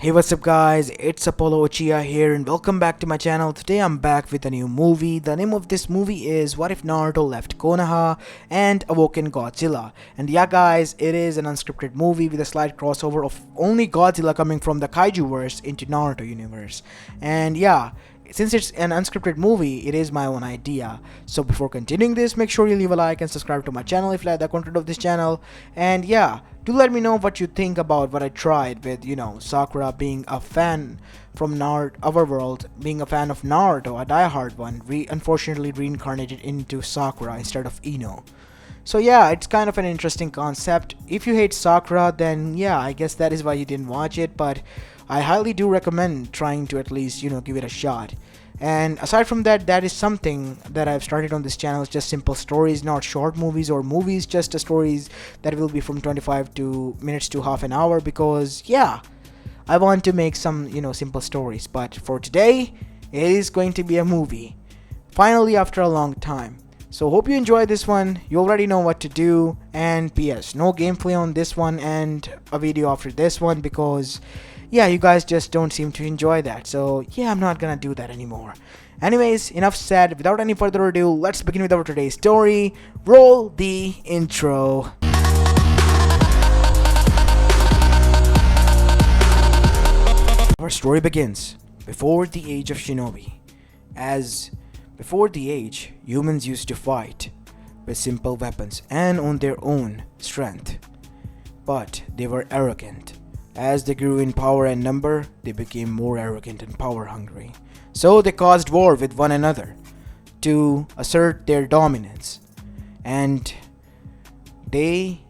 Hey, what's up guys, it's Apollo Uchiha here and welcome back to my channel. Today I'm back with a new movie. The name of this movie is What If Naruto Left Konoha and Awoken Godzilla. And yeah guys, it is an unscripted movie with a slight crossover of only Godzilla coming from the kaiju verse into Naruto universe. And yeah, since it's an unscripted movie, it is my own idea. So before continuing this, make sure you leave a like and subscribe to my channel if you like the content of this channel. And yeah, do let me know what you think about what I tried with, Sakura being a fan from our world, being a fan of Naruto, a diehard one, unfortunately reincarnated into Sakura instead of Ino. So yeah, it's kind of an interesting concept. If you hate Sakura, then yeah, I guess that is why you didn't watch it, but I highly do recommend trying to at least, give it a shot. And aside from that, that is something that I've started on this channel. It's just simple stories, not short movies or movies, just stories that will be from 25 minutes to half an hour, because yeah, I want to make some, simple stories. But for today, it is going to be a movie. Finally, after a long time. So hope you enjoy this one. You already know what to do. And PS, no gameplay on this one and a video after this one, because yeah, you guys just don't seem to enjoy that. So yeah, I'm not gonna do that anymore. Anyways, enough said. Without any further ado, let's begin with our today's story. Roll the intro. Our story begins before the age of shinobi. As before the age, humans used to fight with simple weapons and on their own strength. But they were arrogant. As they grew in power and number, they became more arrogant and power hungry. So they caused war with one another to assert their dominance. And they,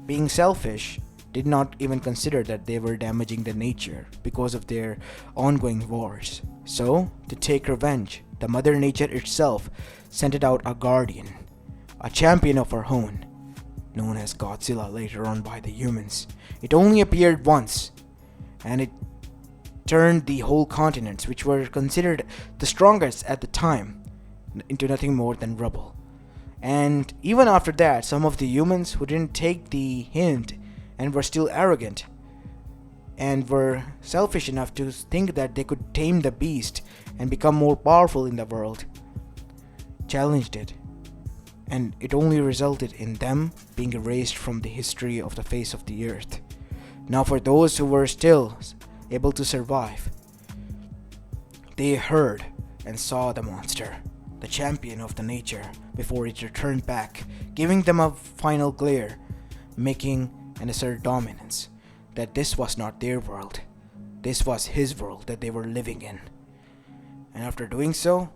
being selfish, did not even consider that they were damaging the nature because of their ongoing wars. So, to take revenge, the Mother Nature itself sent out a guardian, a champion of her own, known as Godzilla later on by the humans. It only appeared once, and it turned the whole continents, which were considered the strongest at the time, into nothing more than rubble. And even after that, some of the humans who didn't take the hint and were still arrogant and were selfish enough to think that they could tame the beast and become more powerful in the world, challenged it. And it only resulted in them being erased from the history of the face of the earth. Now for those who were still able to survive, they heard and saw the monster, the champion of the nature, before it returned back, giving them a final glare, making an assert dominance, that this was not their world, this was his world that they were living in. And after doing so,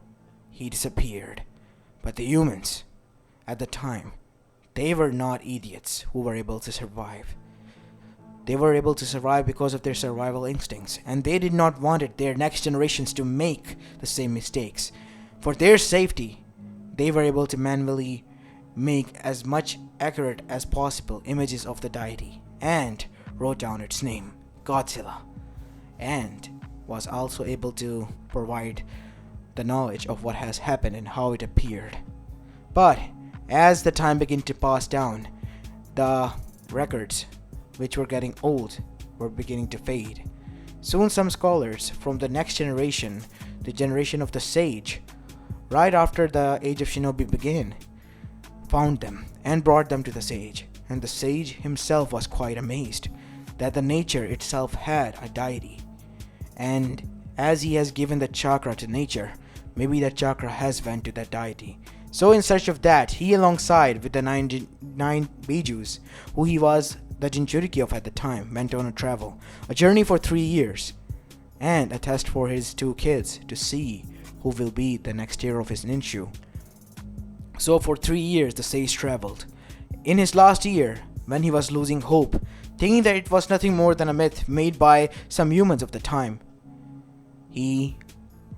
he disappeared. But the humans, at the time, they were not idiots who were able to survive. They were able to survive because of their survival instincts, and they did not want their next generations to make the same mistakes. For their safety, they were able to manually make as much accurate as possible images of the deity, and wrote down its name, Godzilla, and was also able to provide the knowledge of what has happened and how it appeared. But as the time began to pass down, the records, which were getting old, were beginning to fade. Soon some scholars from the next generation, the generation of the sage, right after the age of shinobi began, found them and brought them to the sage. And the sage himself was quite amazed that the nature itself had a deity. And as he has given the chakra to nature, maybe that chakra has went to that deity. So in search of that, he alongside with the nine Bijus, who he was the Jinchuriki of at the time, went on a journey for 3 years, and a test for his 2 kids to see who will be the next hero of his ninshu. So for 3 years the sage traveled. In his last year, when he was losing hope, thinking that it was nothing more than a myth made by some humans of the time, he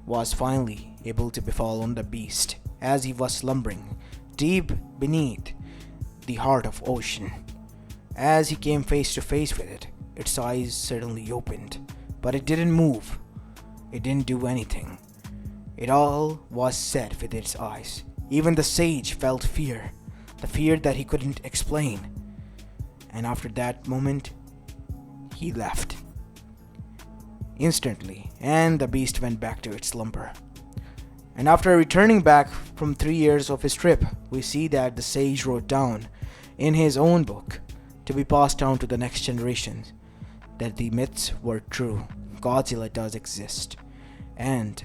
was finally able to befall on the beast as he was slumbering deep beneath the heart of ocean. As he came face to face with it, its eyes suddenly opened, but it didn't move. It didn't do anything. It all was set with its eyes. Even the sage felt fear, the fear that he couldn't explain. And after that moment, he left. instantly, and the beast went back to its slumber. And after returning back from 3 years of his trip, we see that the sage wrote down in his own book to be passed down to the next generation that the myths were true. Godzilla does exist. And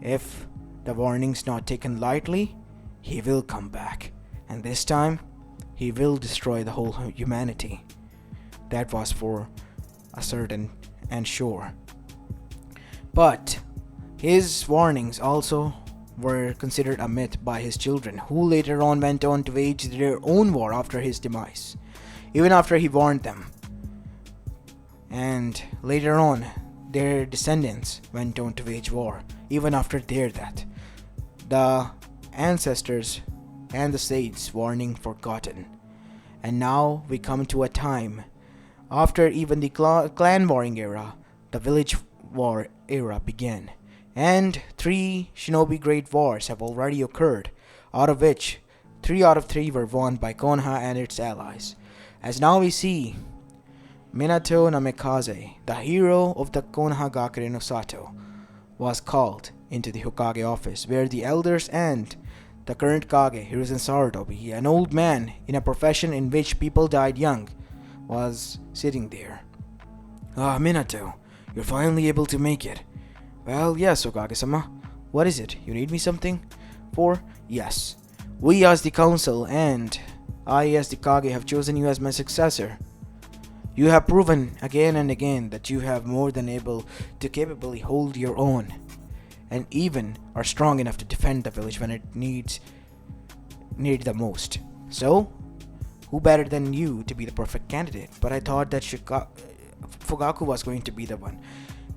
if the warning's not taken lightly, he will come back. And this time, he will destroy the whole humanity. That was for a certain and sure. But his warnings also were considered a myth by his children, who later on went on to wage their own war after his demise, even after he warned them. And later on, their descendants went on to wage war, even after their death. The ancestors and the sages' warning forgotten. And now we come to a time after even the clan warring era, the village war era began. And 3 shinobi great wars have already occurred, out of which 3 out of 3 were won by Konoha and its allies. As now we see, Minato Namikaze, the hero of the Konoha Gakure no Sato, was called into the Hokage office, where the elders and the current Kage, Hiruzen Sarutobi, an old man in a profession in which people died young, was sitting there. "Ah, Minato, you're finally able to make it." "Well, yes, Hokage-sama. What is it? You need me something for?" "Yes. We as the council and I as the Kage have chosen you as my successor. You have proven again and again that you have more than able to capably hold your own, and even are strong enough to defend the village when it needs the most. So, who better than you to be the perfect candidate? But I thought that Fugaku was going to be the one.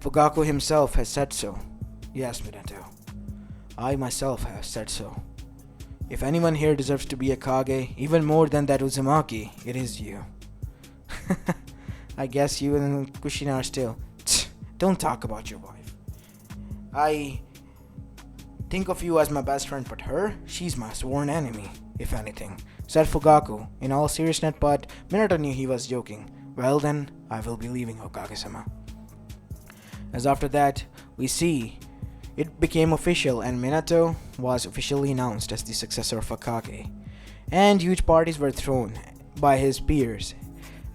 Fugaku himself has said so." "Yes, Minato. I myself have said so. If anyone here deserves to be a Kage, even more than that Uzumaki, it is you." "I guess you and Kushina are still..." "Don't talk about your wife. I think of you as my best friend, but her, she's my sworn enemy, if anything," said Fugaku in all seriousness, but Minato knew he was joking. "Well then, I will be leaving, Hokage-sama." As after that, we see it became official and Minato was officially announced as the successor of Hokage, and huge parties were thrown by his peers.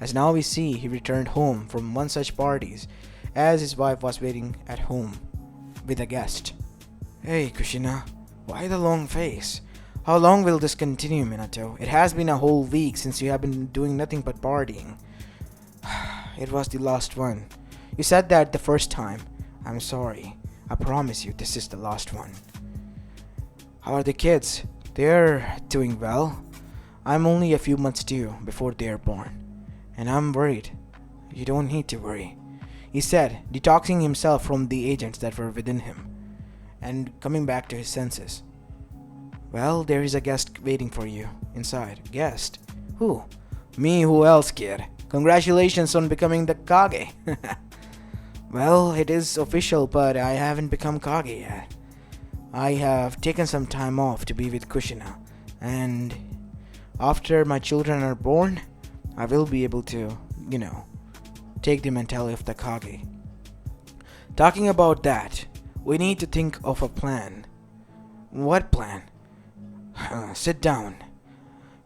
As now we see, he returned home from one such parties as his wife was waiting at home with a guest. "Hey, Kushina, why the long face? How long will this continue, Minato? It has been a whole week since you have been doing nothing but partying." "It was the last one. You said that the first time. I'm sorry. I promise you this is the last one." "How are the kids?" "They're doing well. I'm only a few months due before they're born. And I'm worried." "You don't need to worry," he said, detoxing himself from the agents that were within him and coming back to his senses. "Well, there is a guest waiting for you inside." "Guest? Who?" "Me, who else, kid? Congratulations on becoming the Kage." "Well, it is official, but I haven't become Kage yet. I have taken some time off to be with Kushina, and after my children are born, I will be able to, take the mentality of the Kage." "Talking about that, we need to think of a plan." "What plan?" "Sit down.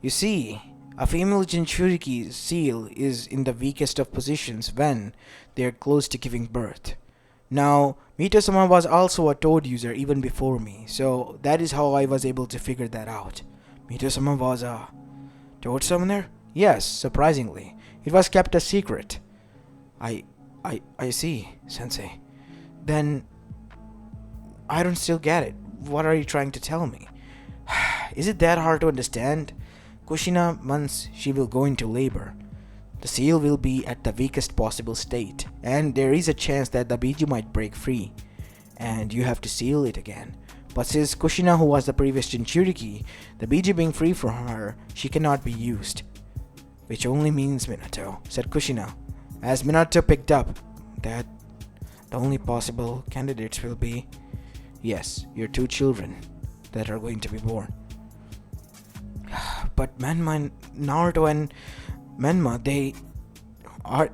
You see, a female Jinchuriki seal is in the weakest of positions when they are close to giving birth. Now, Mito-sama was also a toad user even before me, so that is how I was able to figure that out." "Mito-sama was a toad summoner?" "Yes, surprisingly. It was kept a secret." I see, Sensei. Then I don't still get it. What are you trying to tell me?" "Is it that hard to understand? Kushina, once she will go into labor, the seal will be at the weakest possible state, and there is a chance that the Biju might break free, and you have to seal it again. But since Kushina, who was the previous Jinchuriki, the Biju being free from her, she cannot be used." "Which only means, Minato," said Kushina, as Minato picked up, "that the only possible candidates will be, yes, your 2 children that are going to be born." "But Menma, Naruto and Menma, they are...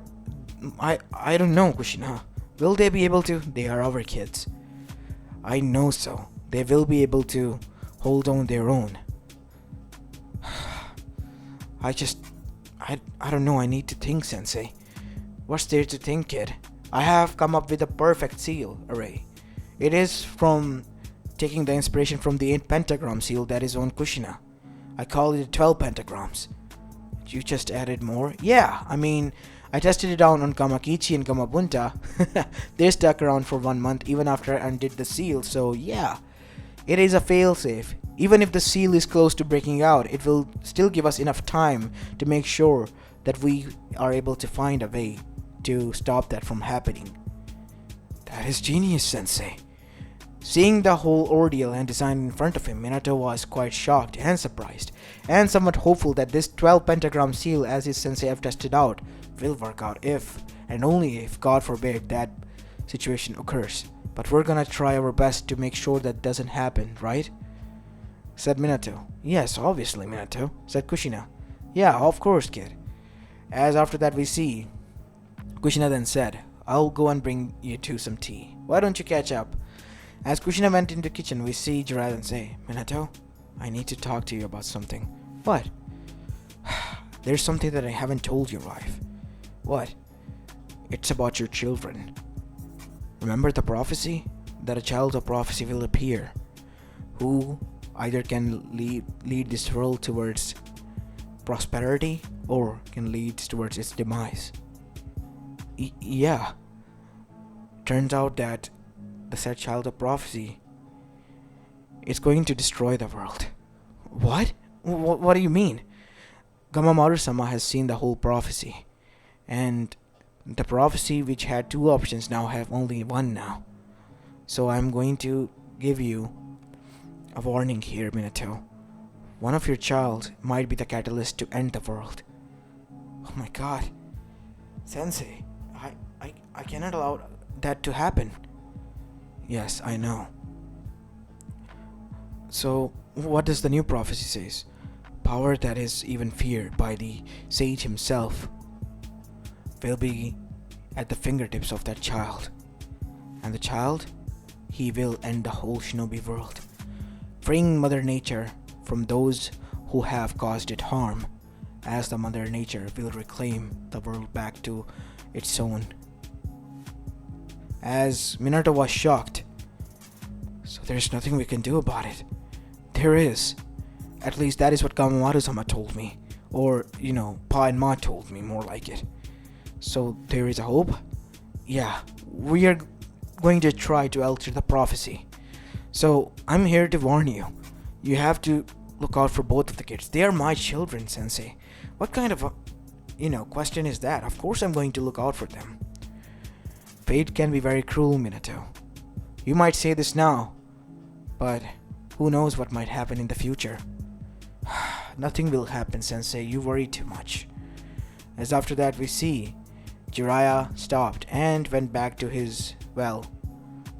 I don't know, Kushina. Will they be able to? They are our kids. I know so. They will be able to hold on their own. I just... I don't know, I need to think, Sensei. What's there to think, kid? I have come up with a perfect seal array. It is from taking the inspiration from the 8 pentagram seal that is on Kushina. I call it 12 pentagrams. You just added more? Yeah, I mean, I tested it out on Kamakichi and Kamabunta. They stuck around for 1 month even after I undid the seal, so yeah. It is a failsafe. Even if the seal is close to breaking out, it will still give us enough time to make sure that we are able to find a way to stop that from happening. That is genius, Sensei. Seeing the whole ordeal and design in front of him, Minato was quite shocked and surprised, and somewhat hopeful that this 12 pentagram seal, as his sensei have tested out, will work out if, and only if, God forbid, that situation occurs. But we're gonna try our best to make sure that doesn't happen, right? Said Minato. Yes, obviously, Minato, said Kushina. Yeah, of course, kid. As after that we see, Kushina then said, I'll go and bring you two some tea. Why don't you catch up? As Kushina went into the kitchen, we see Jiraiya and say, Minato, I need to talk to you about something. What? There's something that I haven't told you, wife. What? It's about your children. Remember the prophecy? That a child of prophecy will appear, who either can lead this world towards prosperity or can lead towards its demise. Yeah. Turns out that the said child of prophecy is going to destroy the world. What? What do you mean? Gamamaru-sama has seen the whole prophecy, and the prophecy which had 2 options now have only 1 now. So I'm going to give you a warning here, Minato. One of your child might be the catalyst to end the world. Oh my god. Sensei, I cannot allow that to happen. Yes, I know. So, what does the new prophecy says? Power that is even feared by the sage himself will be at the fingertips of that child. And the child, he will end the whole shinobi world, freeing Mother Nature from those who have caused it harm, as the Mother Nature will reclaim the world back to its own. As Minato was shocked, so there's nothing we can do about it. There is. At least that is what Gamamaru-sama told me. Or, Pa and Ma told me, more like it. So there is a hope? Yeah, we are going to try to alter the prophecy. So I'm here to warn you. You have to look out for both of the kids. They are my children, Sensei. What kind of a, question is that? Of course I'm going to look out for them. Fate can be very cruel, Minato. You might say this now, but who knows what might happen in the future. Nothing will happen, Sensei. You worry too much. As after that we see, Jiraiya stopped and went back to his,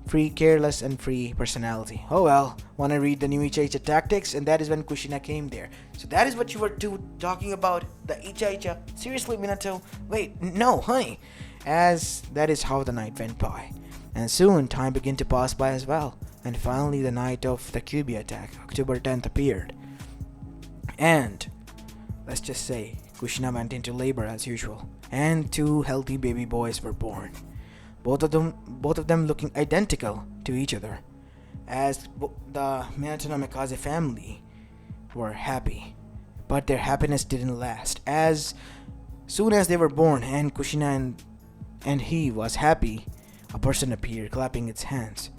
free, careless and free personality. Oh well, wanna read the new Icha tactics? And that is when Kushina came there. So that is what you were talking about, the Icha. Seriously, Minato? Wait, no, honey. As that is how the night went by. And soon time began to pass by as well. And finally the night of the Kyuubi attack, October 10th, appeared. And let's just say Kushina went into labor as usual, and 2 healthy baby boys were born. Both of them looking identical to each other, as the Minato Namikaze family were happy. But their happiness didn't last. As soon as they were born and Kushina and he was happy, a person appeared clapping its hands.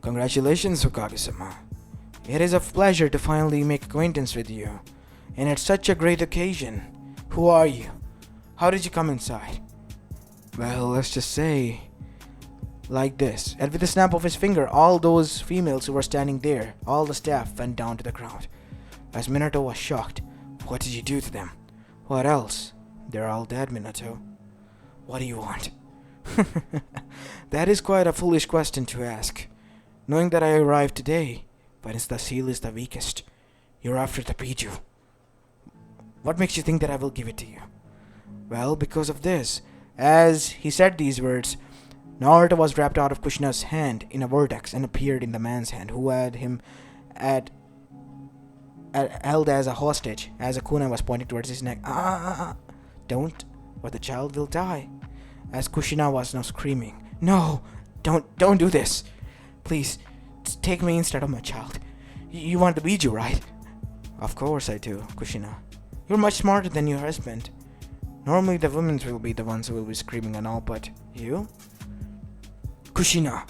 Congratulations, Hokage-sama. It is a pleasure to finally make acquaintance with you, and it's such a great occasion. Who are you? How did you come inside? Well, let's just say like this. And with a snap of his finger, all those females who were standing there, all the staff, went down to the ground. As Minato was shocked. What did you do to them? What else? They're all dead, Minato. What do you want? That is quite a foolish question to ask. Knowing that I arrived today, but the seal is the weakest. You're after the Biju. What makes you think that I will give it to you? Well, because of this. As he said these words, Naruto was wrapped out of Kushina's hand in a vortex and appeared in the man's hand, who had him at held as a hostage, as a kunai was pointing towards his neck. Don't, or the child will die. As Kushina was now screaming, no, don't do this. Please, take me instead of my child. You want the Biju, right? Of course I do, Kushina. You're much smarter than your husband. Normally the women will be the ones who will be screaming and all, but you? Kushina,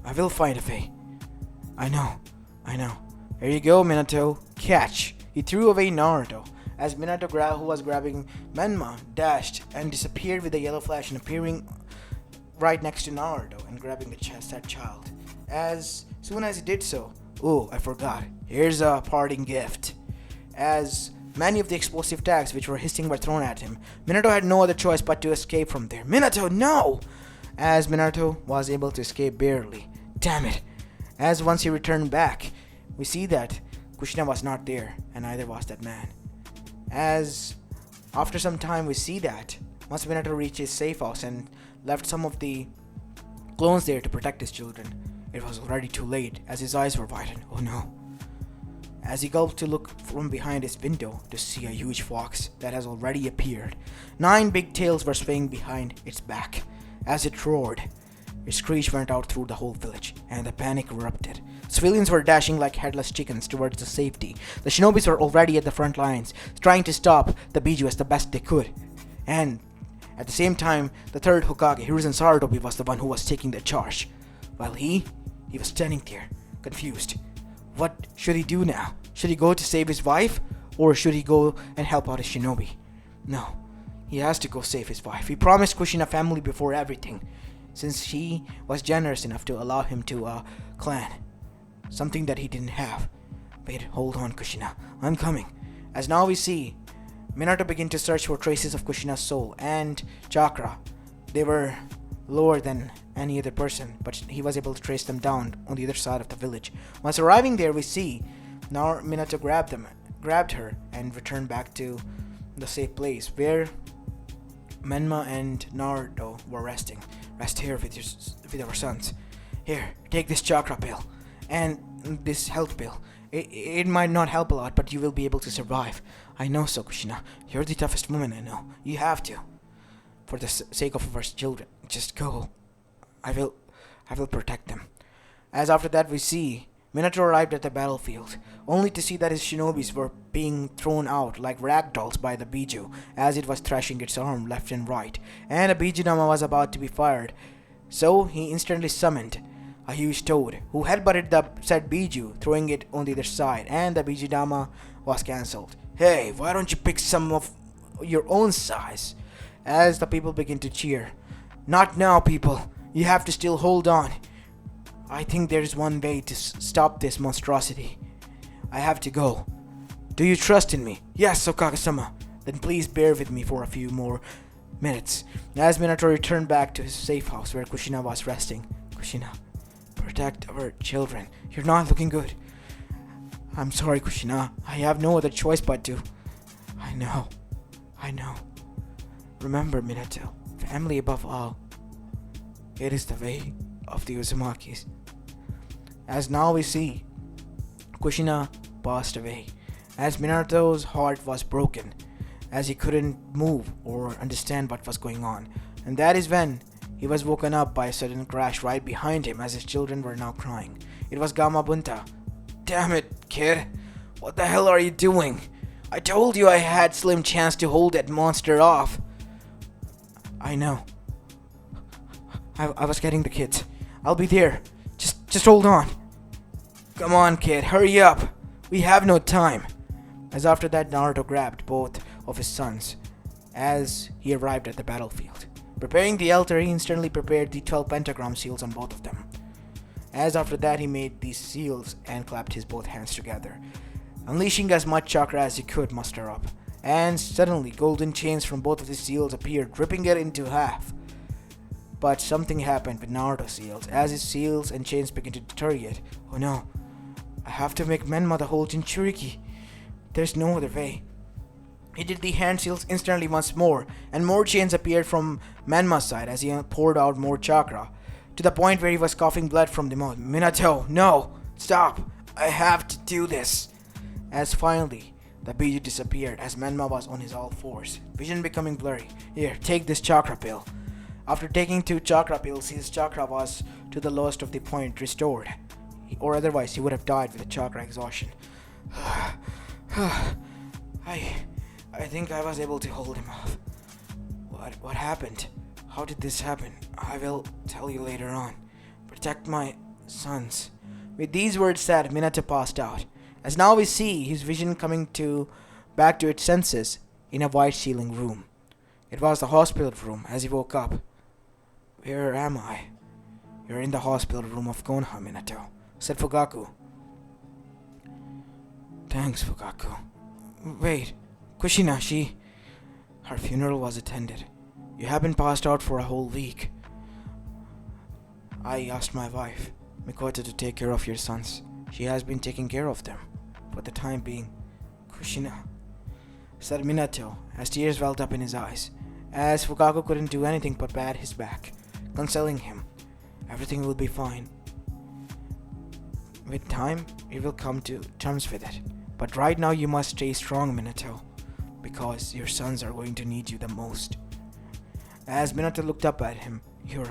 I will find a way. I know. Here you go, Minato. Catch. He threw away Naruto. As Minato, who was grabbing Menma, dashed and disappeared with a yellow flash and appearing right next to Naruto and grabbing that child. As soon as he did so, I forgot. Here's a parting gift. As many of the explosive tags which were hissing were thrown at him, Minato had no other choice but to escape from there. Minato, no! As Minato was able to escape barely. Damn it. As once he returned back, we see that Kushina was not there, and neither was that man. As after some time we see that once Minato reached his safe house and left some of the clones there to protect his children, it was already too late, as his eyes were widened. Oh no. As he gulped to look from behind his window to see a huge fox that has already appeared. 9 big tails were swaying behind its back. As it roared, its screech went out through the whole village, and the panic erupted. Civilians were dashing like headless chickens towards the safety. The shinobis were already at the front lines, trying to stop the Biju as the best they could. And at the same time, the third Hokage, Hiruzen Sarutobi, was the one who was taking the charge. While he was standing there, confused. What should he do now? Should he go to save his wife? Or should he go and help out his shinobi? No, he has to go save his wife. He promised Kushina family before everything, since she was generous enough to allow him to a clan. Something that he didn't have. Wait, hold on, Kushina. I'm coming. As now we see, Minato begin to search for traces of Kushina's soul and chakra. They were lower than any other person, but he was able to trace them down on the other side of the village. Once arriving there, we see now Minato grabbed her and returned back to the safe place where Menma and Naruto were resting. Rest here with our sons. Here, take this chakra pill and this health pill. It might not help a lot, but you will be able to survive. I know so, Kushina. You're the toughest woman I know. You have to. For the sake of our children, just go. I will protect them. As after that we see Minato arrived at the battlefield, only to see that his shinobis were being thrown out like ragdolls by the Biju, as it was thrashing its arm left and right, and a Bijudama was about to be fired. So he instantly summoned a huge toad, who headbutted the said Biju, throwing it on the other side, and the Bijudama was cancelled. Hey, why don't you pick some of your own size? As the people begin to cheer. Not now, people. You have to still hold on. I think there is one way to stop this monstrosity. I have to go. Do you trust in me? Yes, Hokage-sama. Then please bear with me for a few more minutes. As Minato returned back to his safe house where Kushina was resting. Kushina, protect our children. You're not looking good. I'm sorry, Kushina. I have no other choice but to. I know. Remember, Minato, family above all. It is the way of the Uzumakis. As now we see, Kushina passed away, as Minato's heart was broken, as he couldn't move or understand what was going on. And that is when he was woken up by a sudden crash right behind him, as his children were now crying. It was Gamabunta. Damn it, kid. What the hell are you doing? I told you I had slim chance to hold that monster off. I know. I was getting the kids. I'll be there. Just hold on. Come on, kid. Hurry up. We have no time. As after that, Naruto grabbed both of his sons as he arrived at the battlefield. Preparing the altar, he instantly prepared the 12 pentagram seals on both of them. As after that, he made these seals and clapped his both hands together, unleashing as much chakra as he could muster up. And suddenly, golden chains from both of the seals appeared, ripping it into half. But something happened with Naruto's seals, as his seals and chains began to deteriorate. Oh no, I have to make Menma the whole Jinchuriki. There's no other way. He did the hand seals instantly once more, and more chains appeared from Menma's side as he poured out more chakra. to the point where he was coughing blood from the mouth. Minato, no! Stop! I have to do this! As finally, the biju disappeared as Menma was on his all fours, vision becoming blurry. Here, take this chakra pill. After taking 2 chakra pills, his chakra was to the lowest of the point restored. Or otherwise, he would have died with a chakra exhaustion. I think I was able to hold him off. What happened? How did this happen? I will tell you later on. Protect my sons. With these words said, Minato passed out. As now we see his vision coming back to its senses in a white ceiling room. It was the hospital room as he woke up. Where am I? You're in the hospital room of Konoha, Minato, said Fugaku. Thanks, Fugaku. Wait, Kushina, her funeral was attended. You have been passed out for a whole week. I asked my wife, Mikoto, to take care of your sons. She has been taking care of them, for the time being. Kushina, said Minato, as tears welled up in his eyes, as Fugaku couldn't do anything but pat his back, consoling him. Everything will be fine. With time, you will come to terms with it. But right now you must stay strong, Minato, because your sons are going to need you the most. As Minato looked up at him, You're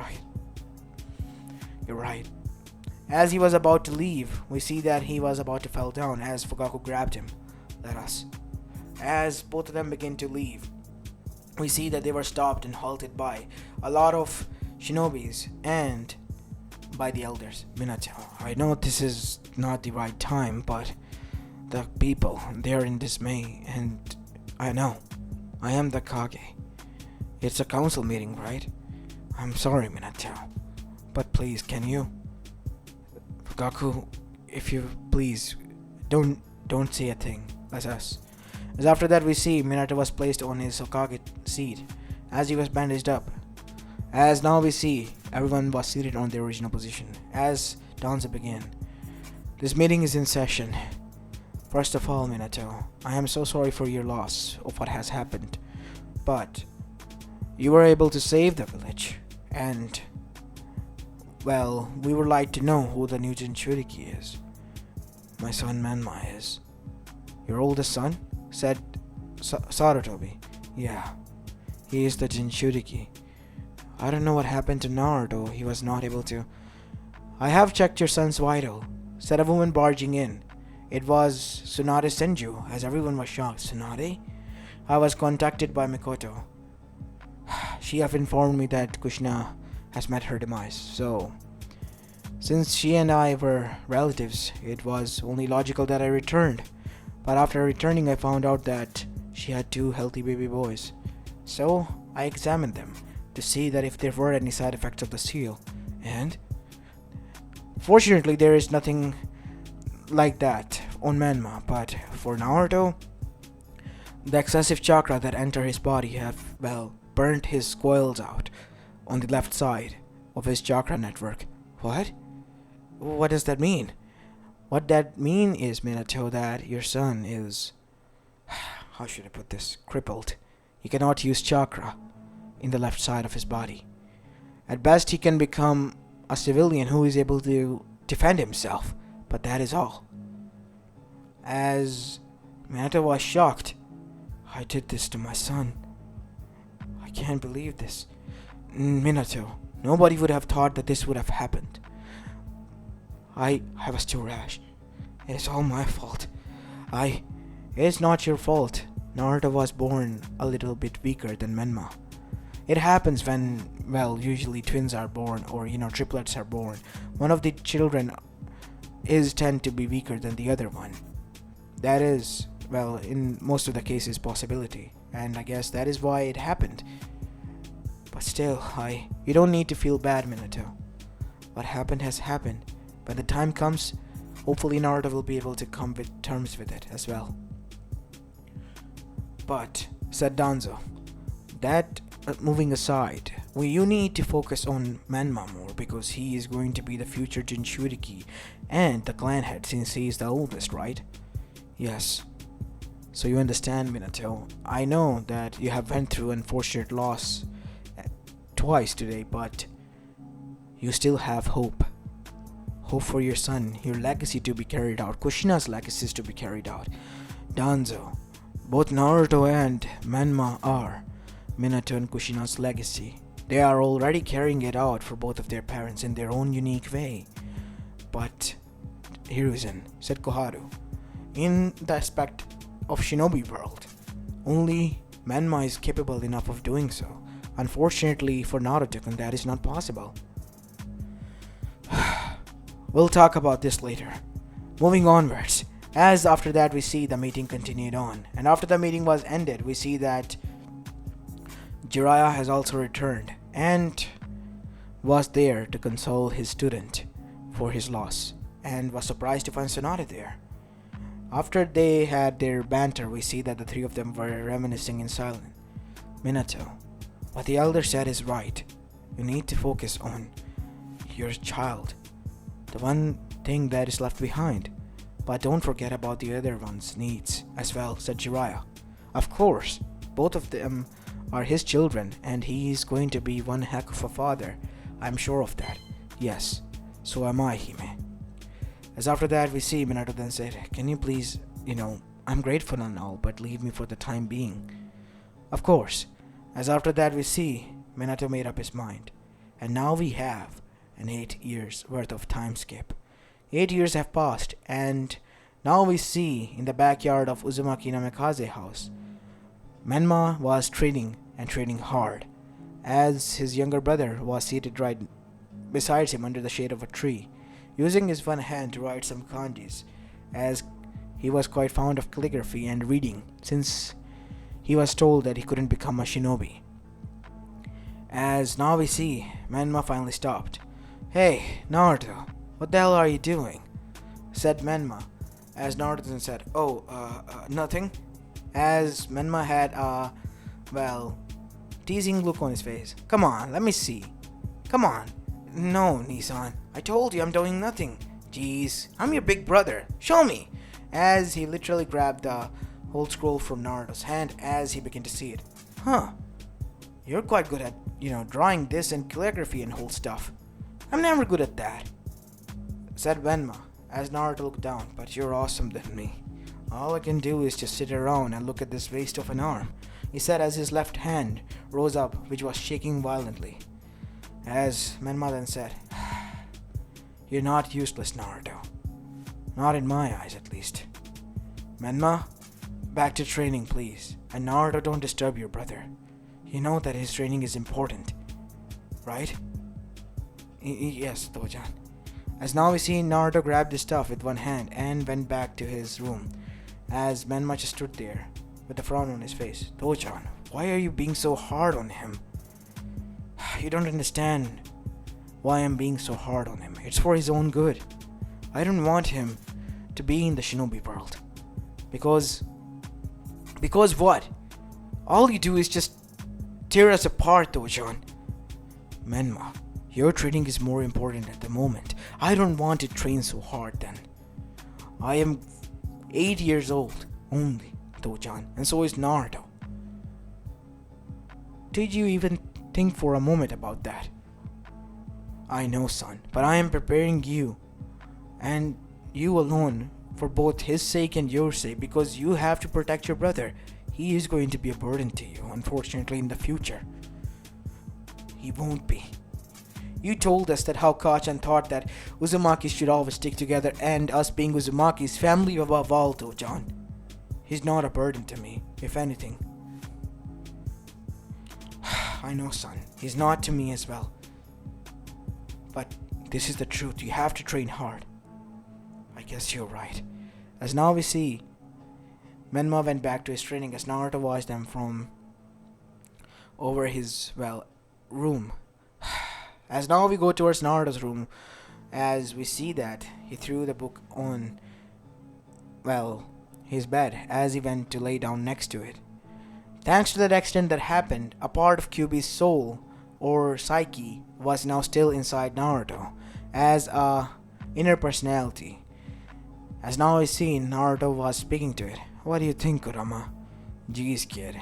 right. As he was about to leave, we see that he was about to fall down as Fugaku grabbed him. Let us. As both of them begin to leave, we see that they were stopped and halted by a lot of shinobis and by the elders. Minato, I know this is not the right time, but the people, they are in dismay, and I know. I am the Kage. It's a council meeting, right? I'm sorry, Minato. But please, can you? Fugaku, if you please, don't say a thing. As after that we see Minato was placed on his hokage seat as he was bandaged up. As now we see everyone was seated on their original position. As Danza began. This meeting is in session. First of all, Minato, I am so sorry for your loss of what has happened. But you were able to save the village. And, well, we would like to know who the new Jinchuriki is. My son Menma is. Your oldest son? Said Sarutobi. Yeah, he is the Jinchuriki. I don't know what happened to Naruto. He was not able to. I have checked your son's vital, said a woman barging in. It was Tsunade Senju, as everyone was shocked. Tsunade? I was contacted by Mikoto. She have informed me that Kushina has met her demise, so since she and I were relatives, it was only logical that I returned. But after returning, I found out that she had 2 healthy baby boys. So I examined them to see that if there were any side effects of the seal, and fortunately there is nothing like that on Menma. But for Naruto, the excessive chakra that enter his body have, well, burnt his coils out on the left side of his chakra network. What? What does that mean? What that mean is, Minato, that your son is, how should I put this, crippled. He cannot use chakra in the left side of his body. At best, he can become a civilian who is able to defend himself, but that is all. As Minato was shocked, I did this to my son. I can't believe this. Minato, nobody would have thought that this would have happened. I was too rash. It is all my fault. It is not your fault. Naruto was born a little bit weaker than Menma. It happens when, well, usually twins are born, or triplets are born. One of the children tend to be weaker than the other one. That is, well, in most of the cases, possibility, and I guess that is why it happened. But still, you don't need to feel bad, Minato. What happened has happened. When the time comes, hopefully Naruto will be able to come to terms with it as well. But, said Danzo, that moving aside, you need to focus on Menma more, because he is going to be the future Jinchuriki and the clan head, since he is the oldest, right? Yes. So you understand, Minato. I know that you have went through unfortunate loss twice today, but You still have hope. Hope for your son, your legacy to be carried out, Kushina's legacies to be carried out. Danzo, both Naruto and Menma are Minato and Kushina's legacy. They are already carrying it out for both of their parents in their own unique way. But Hiruzen, said Koharu, in the aspect of shinobi world, only Menma is capable enough of doing so. Unfortunately for Naruto, that is not possible. We'll talk about this later. Moving onwards, as after that we see the meeting continued on, and after the meeting was ended, we see that Jiraiya has also returned and was there to console his student for his loss, and was surprised to find Sonata there. After they had their banter, we see that the three of them were reminiscing in silence. Minato, what the elder said is right. You need to focus on your child, the one thing that is left behind. But don't forget about the other one's needs as well, said Jiraiya. Of course, both of them are his children, and he is going to be one heck of a father. I'm sure of that. Yes, so am I, Hime. As after that we see Minato then said, can you please, I'm grateful and all, but leave me for the time being. Of course. As after that we see Minato made up his mind. And now we have an 8 years worth of time skip. 8 years have passed, and now we see in the backyard of Uzumaki Namikaze house, Menma was training and training hard, as his younger brother was seated right beside him under the shade of a tree, using his one hand to write some kanjis, as he was quite fond of calligraphy and reading, since he was told that he couldn't become a shinobi. As now we see, Menma finally stopped. Hey, Naruto, what the hell are you doing? Said Menma, as Naruto said, nothing. As Menma had a, teasing look on his face. Come on, let me see. Come on. No, Nissan, I told you I'm doing nothing. Jeez, I'm your big brother. Show me. As he literally grabbed the whole scroll from Naruto's hand as he began to see it. Huh. You're quite good at, drawing this and calligraphy and whole stuff. I'm never good at that, said Menma, as Naruto looked down. But you're awesome than me. All I can do is just sit around and look at this waste of an arm, he said as his left hand rose up, which was shaking violently. As Menma then said, you're not useless, Naruto. Not in my eyes, at least. Menma, back to training, please. And Naruto, don't disturb your brother. You know that his training is important, right? Yes, Tojan. As now we see Naruto grabbed his stuff with one hand and went back to his room, as Menma just stood there with a frown on his face. Tojan, why are you being so hard on him? You don't understand why I'm being so hard on him. It's for his own good. I don't want him to be in the shinobi world. Because what? All you do is just tear us apart, Tojan. Menma, your training is more important at the moment. I don't want to train so hard then. I am 8 years old only, Tojan, and so is Naruto. Did you even think for a moment about that? I know, son, but I am preparing you, and you alone, for both his sake and your sake, because you have to protect your brother. He is going to be a burden to you, unfortunately, in the future. He won't be. You told us that how Kachan thought that Uzumaki should always stick together, and us being Uzumaki's family above all, Tojan. He's not a burden to me, if anything. I know, son. He's not to me as well. But this is the truth. You have to train hard. I guess you're right. As now we see, Menma went back to his training as Naruto watched them from over his, room. As now we go towards Naruto's room, as we see that he threw the book on, his bed as he went to lay down next to it. Thanks to that accident that happened, a part of Kyuubi's soul, or psyche, was now still inside Naruto, as a inner personality. As now we see, Naruto was speaking to it. What do you think, Kurama? Jeez, kid.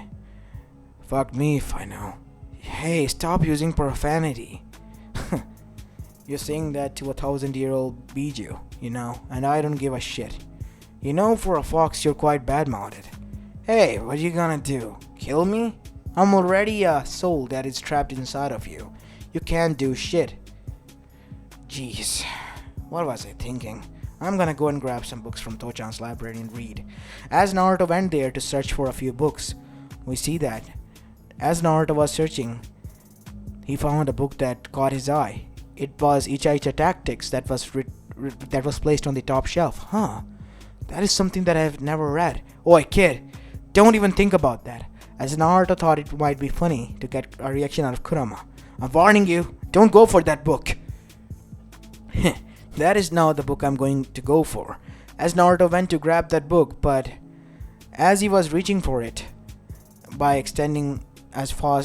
Fuck me if I know. Hey, stop using profanity. You're saying that to a 1,000-year-old Biju, and I don't give a shit. For a fox, you're quite bad-mouthed. Hey, what you gonna do? Kill me? I'm already a soul that is trapped inside of you. You can't do shit. Jeez, what was I thinking? I'm gonna go and grab some books from Tochan's library and read. As Naruto went there to search for a few books, we see that as Naruto was searching, he found a book that caught his eye. It was Uchiha Tactics that was placed on the top shelf. Huh? That is something that I've never read. Oi, kid, don't even think about that. As Naruto thought it might be funny to get a reaction out of Kurama. I'm warning you, don't go for that book. That is now the book I'm going to go for. As Naruto went to grab that book, but as he was reaching for it, by extending as far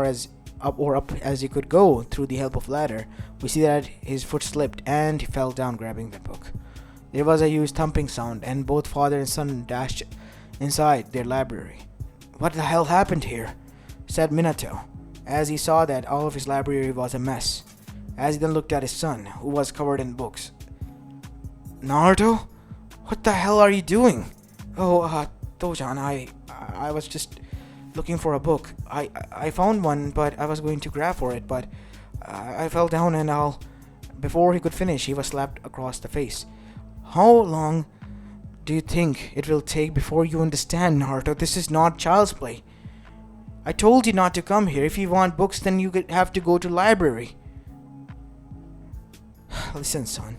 as up as he could go through the help of ladder, we see that his foot slipped and he fell down grabbing the book. There was a huge thumping sound and both father and son dashed inside their library. What the hell happened here? Said Minato, as he saw that all of his library was a mess. As he then looked at his son, who was covered in books. Naruto? What the hell are you doing? Oh, Tochan, I was just looking for a book. I found one, but I was going to grab for it, but I fell down and before he could finish, he was slapped across the face. How long do you think it will take before you understand, Naruto? This is not child's play. I told you not to come here. If you want books, then you have to go to library. Listen, son.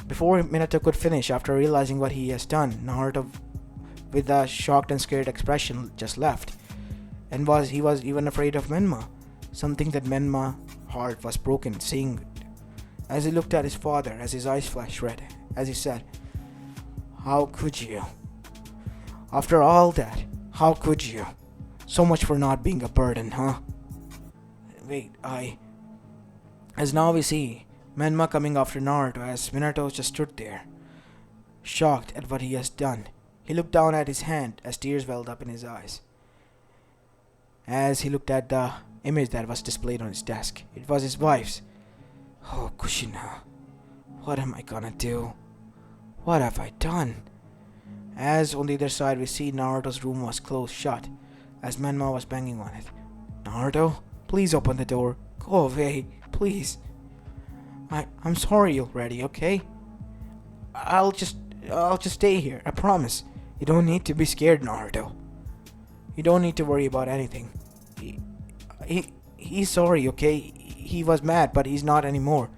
Before Minato could finish, after realizing what he has done, Naruto, with a shocked and scared expression, just left. And he was even afraid of Menma. Something that Menma's heart was broken, seeing it. As he looked at his father, as his eyes flashed red, as he said, "How could you? After all that, how could you? So much for not being a burden, huh?" As now we see Menma coming after Naruto as Minato just stood there, shocked at what he has done. He looked down at his hand as tears welled up in his eyes. As he looked at the image that was displayed on his desk, it was his wife's. Oh, Kushina, what am I gonna do? What have I done? As on the other side we see Naruto's room was closed shut, as Menma was banging on it. Naruto, please open the door. Go away, please. I'm sorry already, okay? I'll just stay here, I promise. You don't need to be scared, Naruto. You don't need to worry about anything. He's sorry, okay? He was mad, but he's not anymore.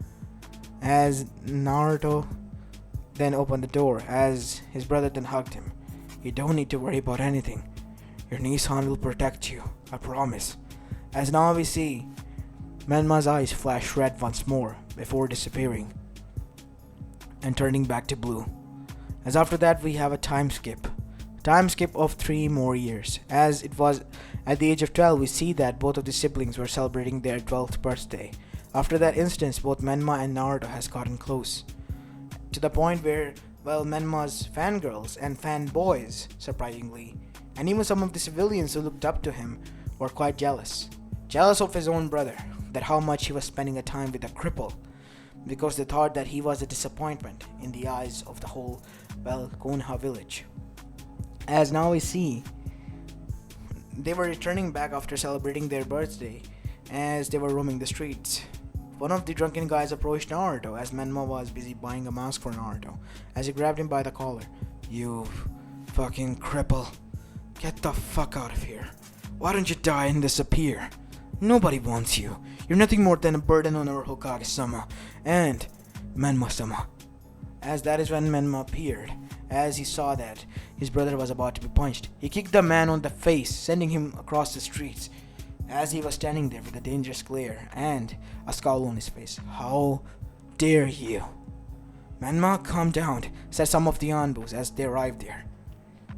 As Naruto then opened the door, as his brother then hugged him. You don't need to worry about anything. Your Nissan will protect you, I promise. As now we see Menma's eyes flash red once more before disappearing and turning back to blue. As after that we have a time skip of 3 more years. As it was at the age of 12, we see that both of the siblings were celebrating their 12th birthday. After that instance, both Menma and Naruto has gotten close, to the point where, Menma's fangirls and fanboys, surprisingly, and even some of the civilians who looked up to him were quite jealous of his own brother, that how much he was spending a time with a cripple, because they thought that he was a disappointment in the eyes of the whole, konoha village. As now we see, they were returning back after celebrating their birthday. As they were roaming the streets, one of the drunken guys approached Naruto as Menma was busy buying a mask for Naruto, as he grabbed him by the collar. You fucking cripple. Get the fuck out of here. Why don't you die and disappear? Nobody wants you. You're nothing more than a burden on our Hokage-sama and Menma-sama. As that is when Menma appeared. As he saw that his brother was about to be punched, he kicked the man on the face, sending him across the streets. As he was standing there with a dangerous glare and a scowl on his face. How dare you? Menma, calm down, said some of the Anbus as they arrived there.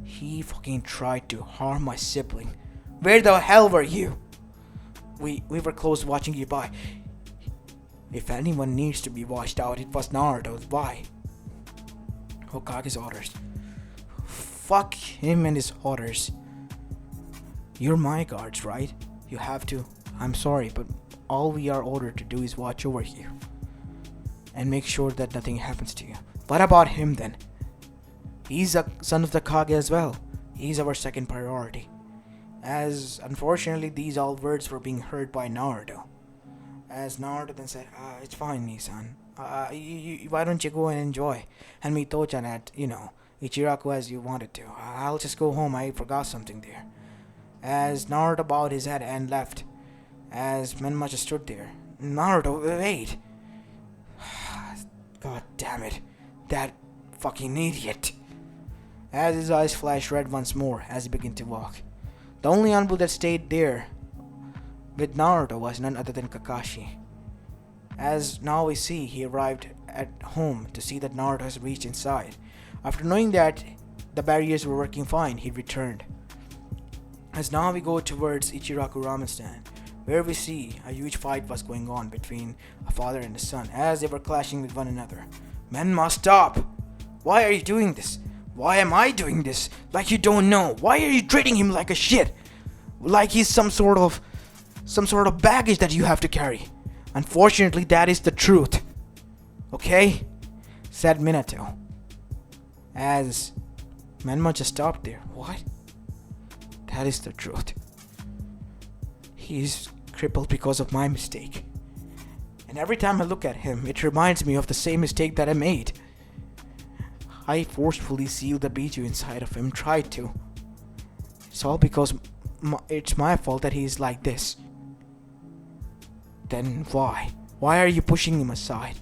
He fucking tried to harm my sibling. Where the hell were you? We were close watching you by. If anyone needs to be washed out, it was Naruto. Why? Hokage's orders. Fuck him and his orders. You're my guards, right? You have to. I'm sorry, but all we are ordered to do is watch over you. and make sure that nothing happens to you. What about him then? He's a son of the Kage as well. He's our second priority. As unfortunately these all words were being heard by Naruto. As Naruto then said, it's fine, Nisan. Why don't you go and enjoy? And meet Tochan at, Ichiraku as you wanted to. I'll just go home, I forgot something there. As Naruto bowed his head and left. As Menma just stood there. Naruto, wait! God damn it. That fucking idiot. As his eyes flashed red once more as he began to walk. The only Anbu that stayed there with Naruto was none other than Kakashi. As now we see, he arrived at home to see that Naruto has reached inside. After knowing that the barriers were working fine, he returned. As now we go towards Ichiraku ramen stand, where we see a huge fight was going on between a father and a son as they were clashing with one another. Menma, stop! Why are you doing this? Why am I doing this? Like you don't know. Why are you treating him like a shit? Like he's some sort of baggage that you have to carry. Unfortunately, that is the truth. Okay? Said Minato. As Menma just stopped there. What? That is the truth. He's crippled because of my mistake. And every time I look at him, it reminds me of the same mistake that I made. I forcefully sealed the Biju inside of him, tried to. It's all because it's my fault that he's like this. Then why? Why are you pushing him aside?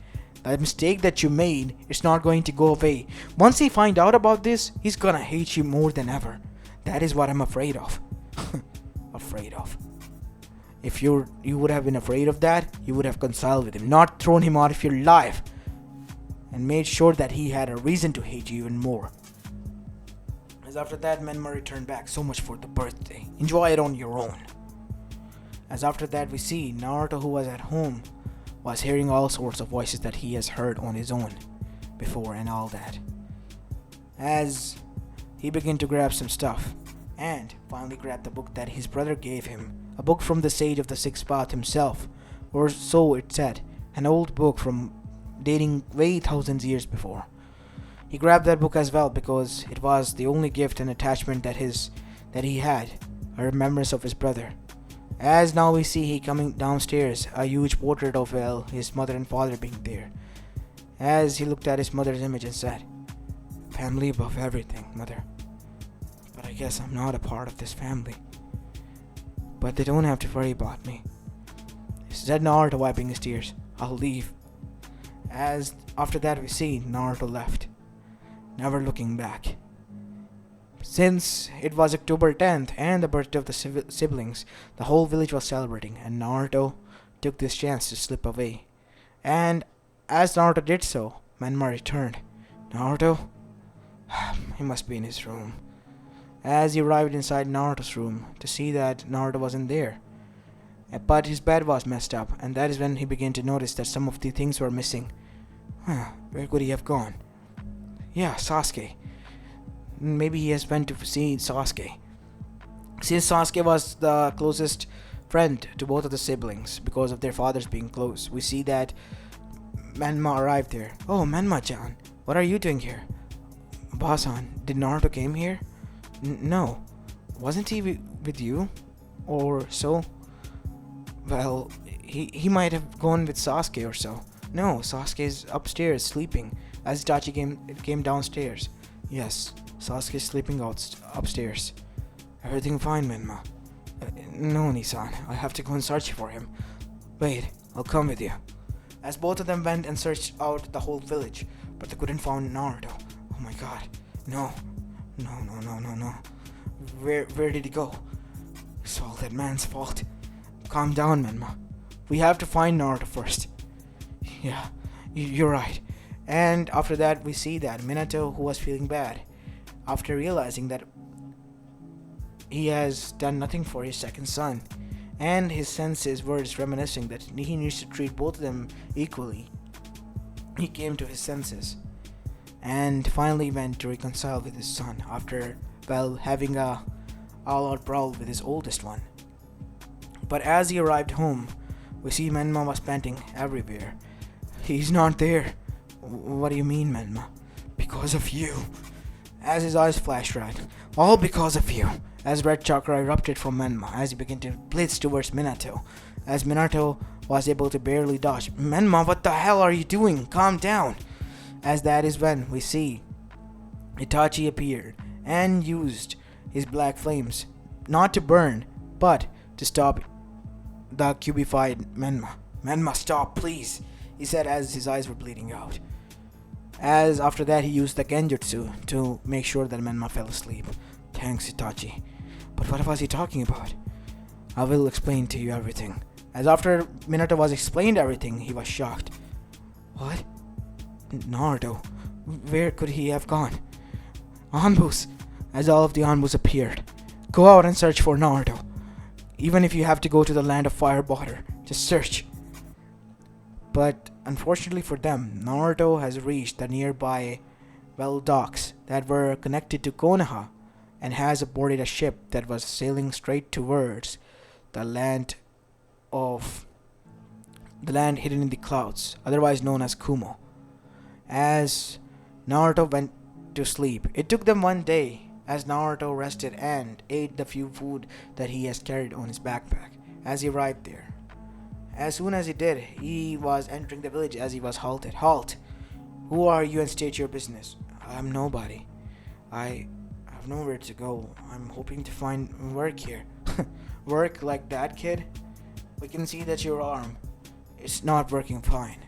The mistake that you made is not going to go away. Once he finds out about this, he's gonna hate you more than ever. That is what I'm afraid of. Afraid of. If you would have been afraid of that, you would have consulted with him, not thrown him out of your life, and made sure that he had a reason to hate you even more. As after that, Menma returned back. So much for the birthday. Enjoy it on your own. As after that, we see Naruto, who was at home, was hearing all sorts of voices that he has heard on his own before and all that. As he began to grab some stuff, and finally grabbed the book that his brother gave him, a book from the sage of the sixth path himself, or so it said, an old book from dating way thousands years before. He grabbed that book as well because it was the only gift and attachment that he had, a remembrance of his brother. As now we see he coming downstairs, a huge portrait of his mother and father being there. As he looked at his mother's image and said, "Family above everything, mother. But I guess I'm not a part of this family. But they don't have to worry about me." Said Naruto, wiping his tears. "I'll leave." As after that we see Naruto left, never looking back. Since it was October 10th and the birthday of the siblings, the whole village was celebrating, and Naruto took this chance to slip away. And as Naruto did so, Menma returned. Naruto? He must be in his room. As he arrived inside Naruto's room to see that Naruto wasn't there. But his bed was messed up, and that is when he began to notice that some of the things were missing. Where could he have gone? Yeah, Sasuke. Maybe he has went to see Sasuke. Since Sasuke was the closest friend to both of the siblings because of their fathers being close, we see that Menma arrived there. Oh, Menma-chan, what are you doing here? Basan, did Naruto came here? No. Wasn't he with you? Or so? Well, he might have gone with Sasuke or so. No, Sasuke's upstairs sleeping as Itachi came downstairs. Yes, Sasuke's sleeping upstairs. Everything fine, Menma? No, Nisan, I have to go and search for him. Wait, I'll come with you. As both of them went and searched out the whole village, but they couldn't find Naruto. Oh my god, no. No. Where did he go? It's all that man's fault. Calm down, Menma. We have to find Naruto first. Yeah, you're right. And after that, we see that Minato, who was feeling bad, after realizing that he has done nothing for his second son, and his senses were just reminiscing that he needs to treat both of them equally, he came to his senses and finally went to reconcile with his son after, having a all-out brawl with his oldest one. But as he arrived home, we see Menma was panting everywhere. He's not there. What do you mean, Menma? Because of you. As his eyes flashed red. All because of you. As red chakra erupted from Menma, as he began to blitz towards Minato. As Minato was able to barely dodge. Menma, what the hell are you doing? Calm down. As that is when we see Itachi appeared and used his black flames, not to burn, but to stop the cubified Menma. Menma, stop, please, he said as his eyes were bleeding out. As after that he used the genjutsu to make sure that Menma fell asleep. Thanks, Itachi. But what was he talking about? I will explain to you everything. As after Minato was explained everything, he was shocked. What? Naruto? Where could he have gone? Anbus! As all of the Anbus appeared. Go out and search for Naruto. Even if you have to go to the land of fire water, just search. But unfortunately for them, Naruto has reached the nearby docks that were connected to Konoha and has boarded a ship that was sailing straight towards the land hidden in the clouds, otherwise known as Kumo. As Naruto went to sleep, it took them one day as Naruto rested and ate the few food that he has carried on his backpack. As he arrived there, as soon as he did, he was entering the village as he was halted. Halt! Who are you and state your business? I'm nobody. I have nowhere to go. I'm hoping to find work here. Work like that, kid? We can see that your arm is not working fine.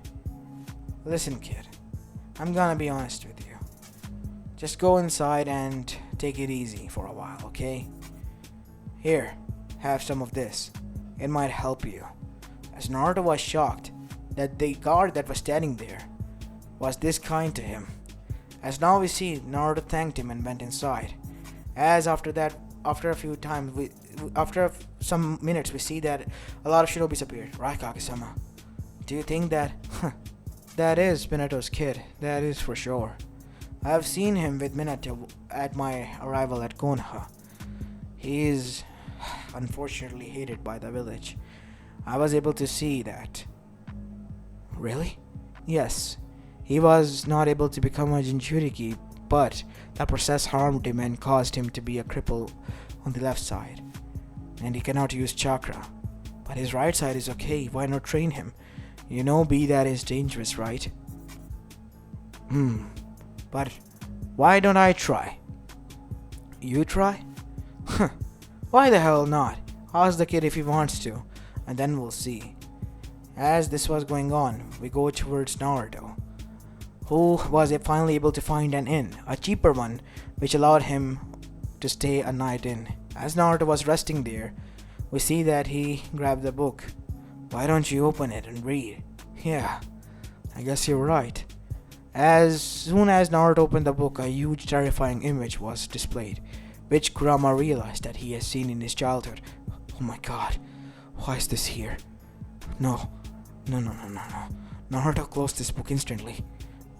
Listen, kid. I'm gonna be honest with you. Just go inside and take it easy for a while, okay? Here, have some of this. It might help you. As Naruto was shocked that the guard that was standing there was this kind to him. As now we see, Naruto thanked him and went inside. As after that, after some minutes, we see that a lot of shinobis appeared. Right, Kage-sama? Do you think that... that is Minato's kid, that is for sure. I have seen him with Minato at my arrival at Konoha. He is unfortunately hated by the village. I was able to see that. Really? Yes. He was not able to become a Jinchuriki, but the process harmed him and caused him to be a cripple on the left side. And he cannot use chakra. But his right side is okay, why not train him? You know that is dangerous, right? But why don't I try? You try? Why the hell not? Ask the kid if he wants to, and then we'll see. As this was going on, we go towards Naruto, who was finally able to find an inn, a cheaper one, which allowed him to stay a night in. As Naruto was resting there, we see that he grabbed the book. Why don't you open it and read? Yeah, I guess you're right. As soon as Naruto opened the book, a huge terrifying image was displayed, which Kurama realized that he has seen in his childhood. Oh my god, why is this here? No. Naruto closed this book instantly.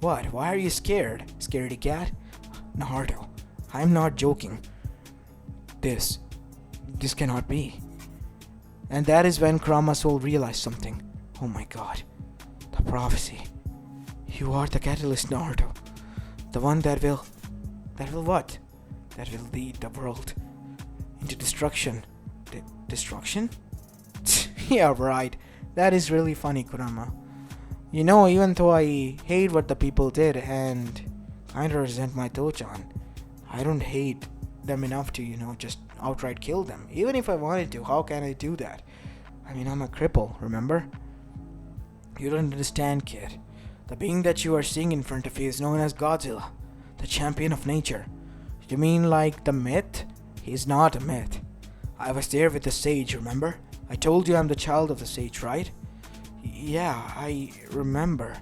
What? Why are you scared? Scaredy cat? Naruto, I'm not joking. This cannot be. And that is when Kurama's soul realized something. Oh my god. The prophecy. You are the catalyst, Naruto. The one that will what? That will lead the world into destruction. Destruction? Yeah, right. That is really funny, Kurama. You know, even though I hate what the people did and kinda resent my Dochan, I don't hate them enough to, just outright kill them. Even if I wanted to, how can I do that? I mean, I'm a cripple, remember? You don't understand, kid. The being that you are seeing in front of you is known as Godzilla, the champion of nature. You mean like the myth? He's not a myth. I was there with the sage, remember? I told you I'm the child of the sage, right? Yeah, I remember.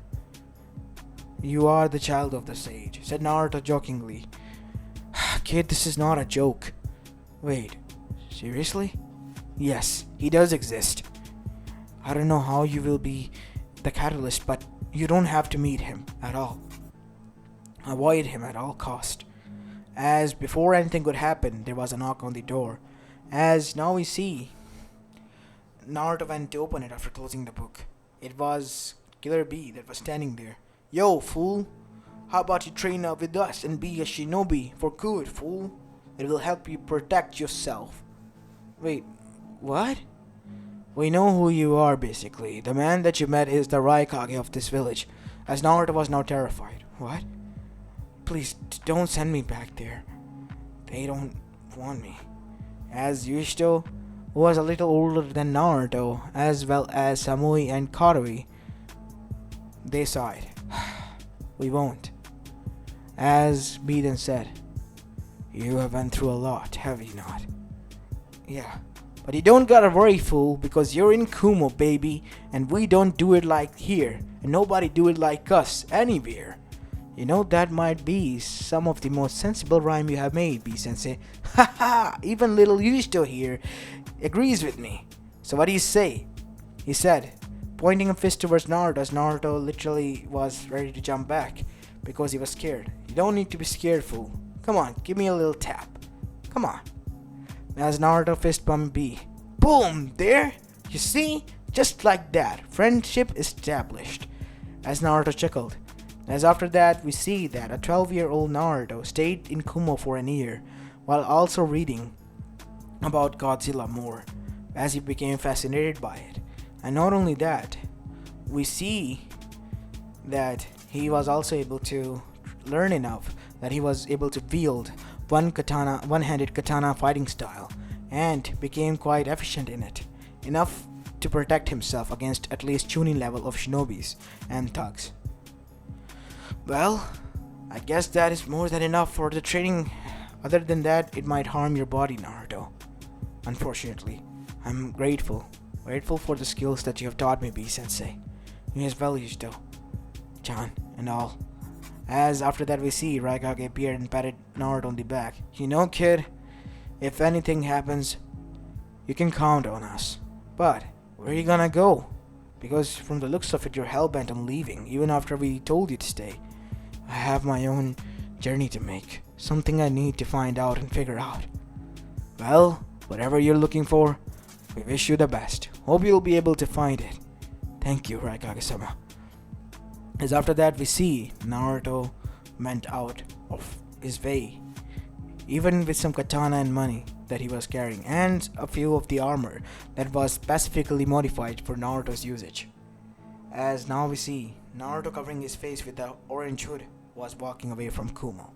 You are the child of the sage, said Naruto jokingly. Kid, this is not a joke. Wait, seriously? Yes, he does exist. I don't know how you will be the catalyst, but you don't have to meet him at all. Avoid him at all cost. As before anything could happen, there was a knock on the door. As now we see, Naruto went to open it after closing the book. It was Killer Bee that was standing there. Yo, fool! How about you train up with us and be a shinobi for good, fool? It will help you protect yourself. Wait, what? We know who you are, basically. The man that you met is the Raikage of this village. As Naruto was now terrified. What? Please, don't send me back there. They don't want me. As Yushito, who was a little older than Naruto, as well as Samui and Karui, they sighed. We won't. As Biden said, you have been through a lot, have you not? Yeah. But you don't gotta worry, fool, because you're in Kumo, baby, and we don't do it like here, and nobody do it like us anywhere. You know, that might be some of the most sensible rhyme you have made, B-sensei. Haha, even little Yushito here agrees with me. So what do you say? He said, pointing a fist towards Naruto as Naruto literally was ready to jump back because he was scared. You don't need to be scared, fool. Come on, give me a little tap. Come on. As Naruto fist bumped B. Boom! There! You see? Just like that. Friendship established. As Naruto chuckled. As after that, we see that a 12-year-old Naruto stayed in Kumo for an year, while also reading about Godzilla more, as he became fascinated by it. And not only that, we see that he was also able to learn enough that he was able to wield one-handed katana fighting style, and became quite efficient in it, enough to protect himself against at least tuning level of shinobis and thugs. Well, I guess that is more than enough for the training. Other than that, it might harm your body, Naruto. Unfortunately, I'm grateful for the skills that you have taught me, B-sensei. You as well, Yushito, Chan, and all. As after that we see Raikage appeared and patted Naruto on the back. You know, kid, if anything happens, you can count on us. But where are you gonna go? Because from the looks of it, you're hellbent on leaving, even after we told you to stay. I have my own journey to make, something I need to find out and figure out. Well, whatever you're looking for, we wish you the best. Hope you'll be able to find it. Thank you, Raikage-sama. As after that we see Naruto went out of his way, even with some katana and money that he was carrying, and a few of the armor that was specifically modified for Naruto's usage. As now we see Naruto covering his face with the orange hood was walking away from Kumo.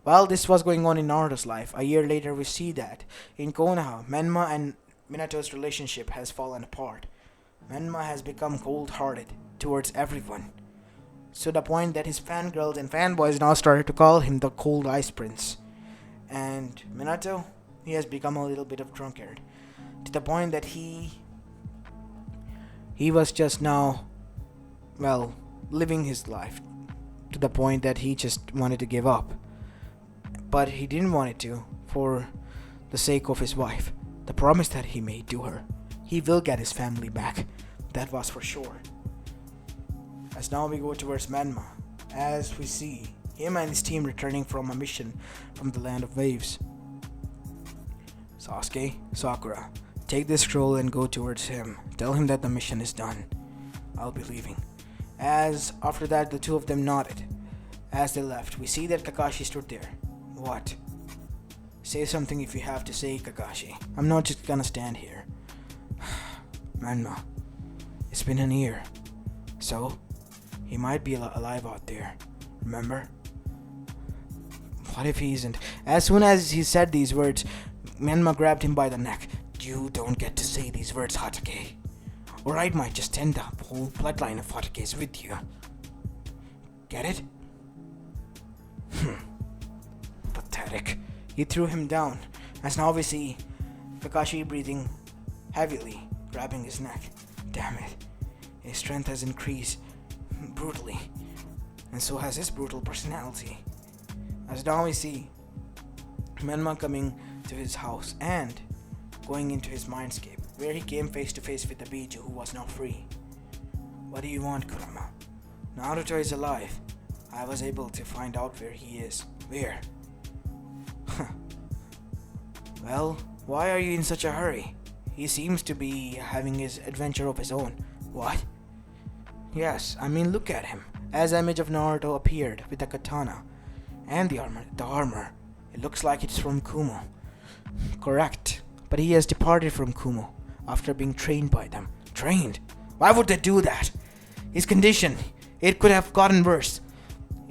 While this was going on in Naruto's life, a year later we see that in Konoha, Menma and Minato's relationship has fallen apart. Menma has become cold-hearted towards everyone, to the point that his fangirls and fanboys now started to call him the Cold Ice Prince. And Minato, he has become a little bit of drunkard, to the point that he was just now, well, living his life, to the point that he just wanted to give up. But he didn't want it to, for the sake of his wife, the promise that he made to her. He will get his family back, that was for sure. As now we go towards Menma, as we see him and his team returning from a mission from the Land of Waves. Sasuke, Sakura, take this scroll and go towards him. Tell him that the mission is done. I'll be leaving. As after that the two of them nodded. As they left, we see that Kakashi stood there. What? Say something if you have to say, Kakashi. I'm not just gonna stand here. Menma, it's been a year. So? He might be alive out there. Remember? What if he isn't? As soon as he said these words, Menma grabbed him by the neck. You don't get to say these words, Hokage, or I might just end the whole bloodline of Hokages with you. Get it? Pathetic. He threw him down, as now we see Kakashi breathing heavily, grabbing his neck. Damn it. His strength has increased brutally, and so has his brutal personality. As now we see Menma coming to his house and going into his mindscape, where he came face to face with the Biju, who was now free. What do you want, Kurama? Naruto is alive. I was able to find out where he is. Where? Well, why are you in such a hurry? He seems to be having his adventure of his own. What? Yes, I mean, look at him. As the image of Naruto appeared with the katana and the armor, it looks like it's from Kumo. Correct, but he has departed from Kumo after being trained by them. Trained? Why would they do that? His condition, it could have gotten worse.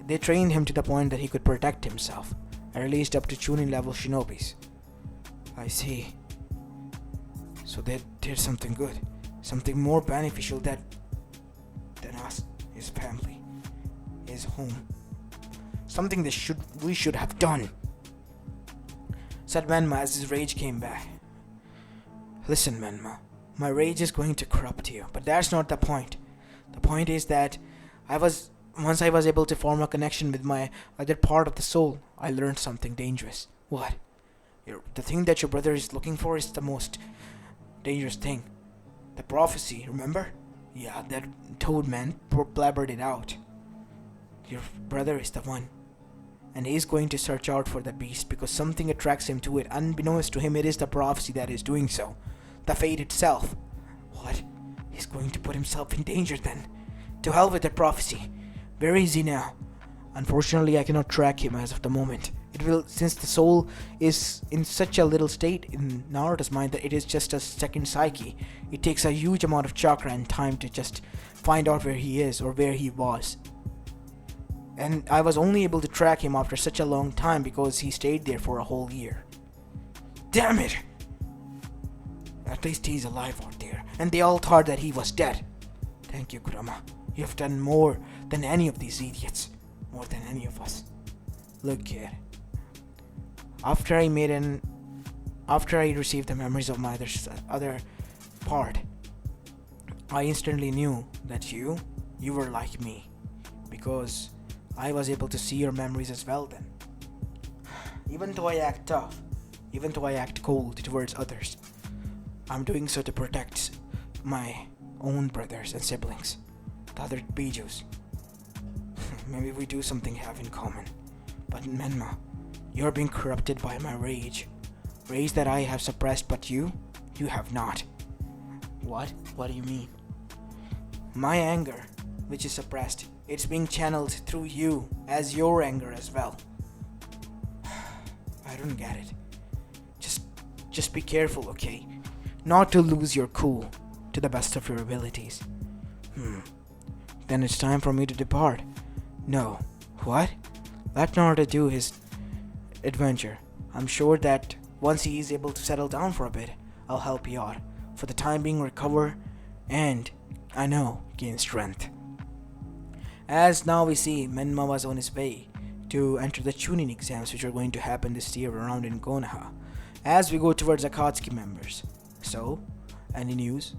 They trained him to the point that he could protect himself, at least up to Chunin level shinobis. I see. So they did something good, something more beneficial than us, his family, his home. Something that we should have done, said Menma as his rage came back. Listen, Menma, my rage is going to corrupt you, but that's not the point. The point is that once I was able to form a connection with my other part of the soul, I learned something dangerous. What? The thing that your brother is looking for is the most dangerous thing. The prophecy, remember? Yeah, that toad man blabbered it out. Your brother is the one. And he's going to search out for that beast because something attracts him to it. Unbeknownst to him, it is the prophecy that is doing so. The fate itself. What? He's going to put himself in danger then. To hell with that prophecy. Where is he now? Unfortunately, I cannot track him as of the moment. It will, since the soul is in such a little state in Naruto's mind that it is just a second psyche. It takes a huge amount of chakra and time to just find out where he is or where he was. And I was only able to track him after such a long time because he stayed there for a whole year. Damn it! At least he's alive out there, and they all thought that he was dead. Thank you, Kurama. You have done more than any of these idiots. More than any of us. Look, kid. After I received the memories of my other part, I instantly knew that you were like me. Because I was able to see your memories as well then. Even though I act tough, even though I act cold towards others, I'm doing so to protect my own brothers and siblings, the other Bijus. Maybe we do something have in common. But Menma, you're being corrupted by my rage. Rage that I have suppressed, but you have not. What? What do you mean? My anger, which is suppressed, it's being channeled through you as your anger as well. I don't get it. Just be careful, okay? Not to lose your cool to the best of your abilities. Then it's time for me to depart. No. What? Let Naruto do his adventure. I'm sure that once he is able to settle down for a bit, I'll help you out. For the time being, recover and, I know, gain strength. As now we see, Menma was on his way to enter the Chunin exams which are going to happen this year around in Konoha. As we go towards Akatsuki members. So, any news?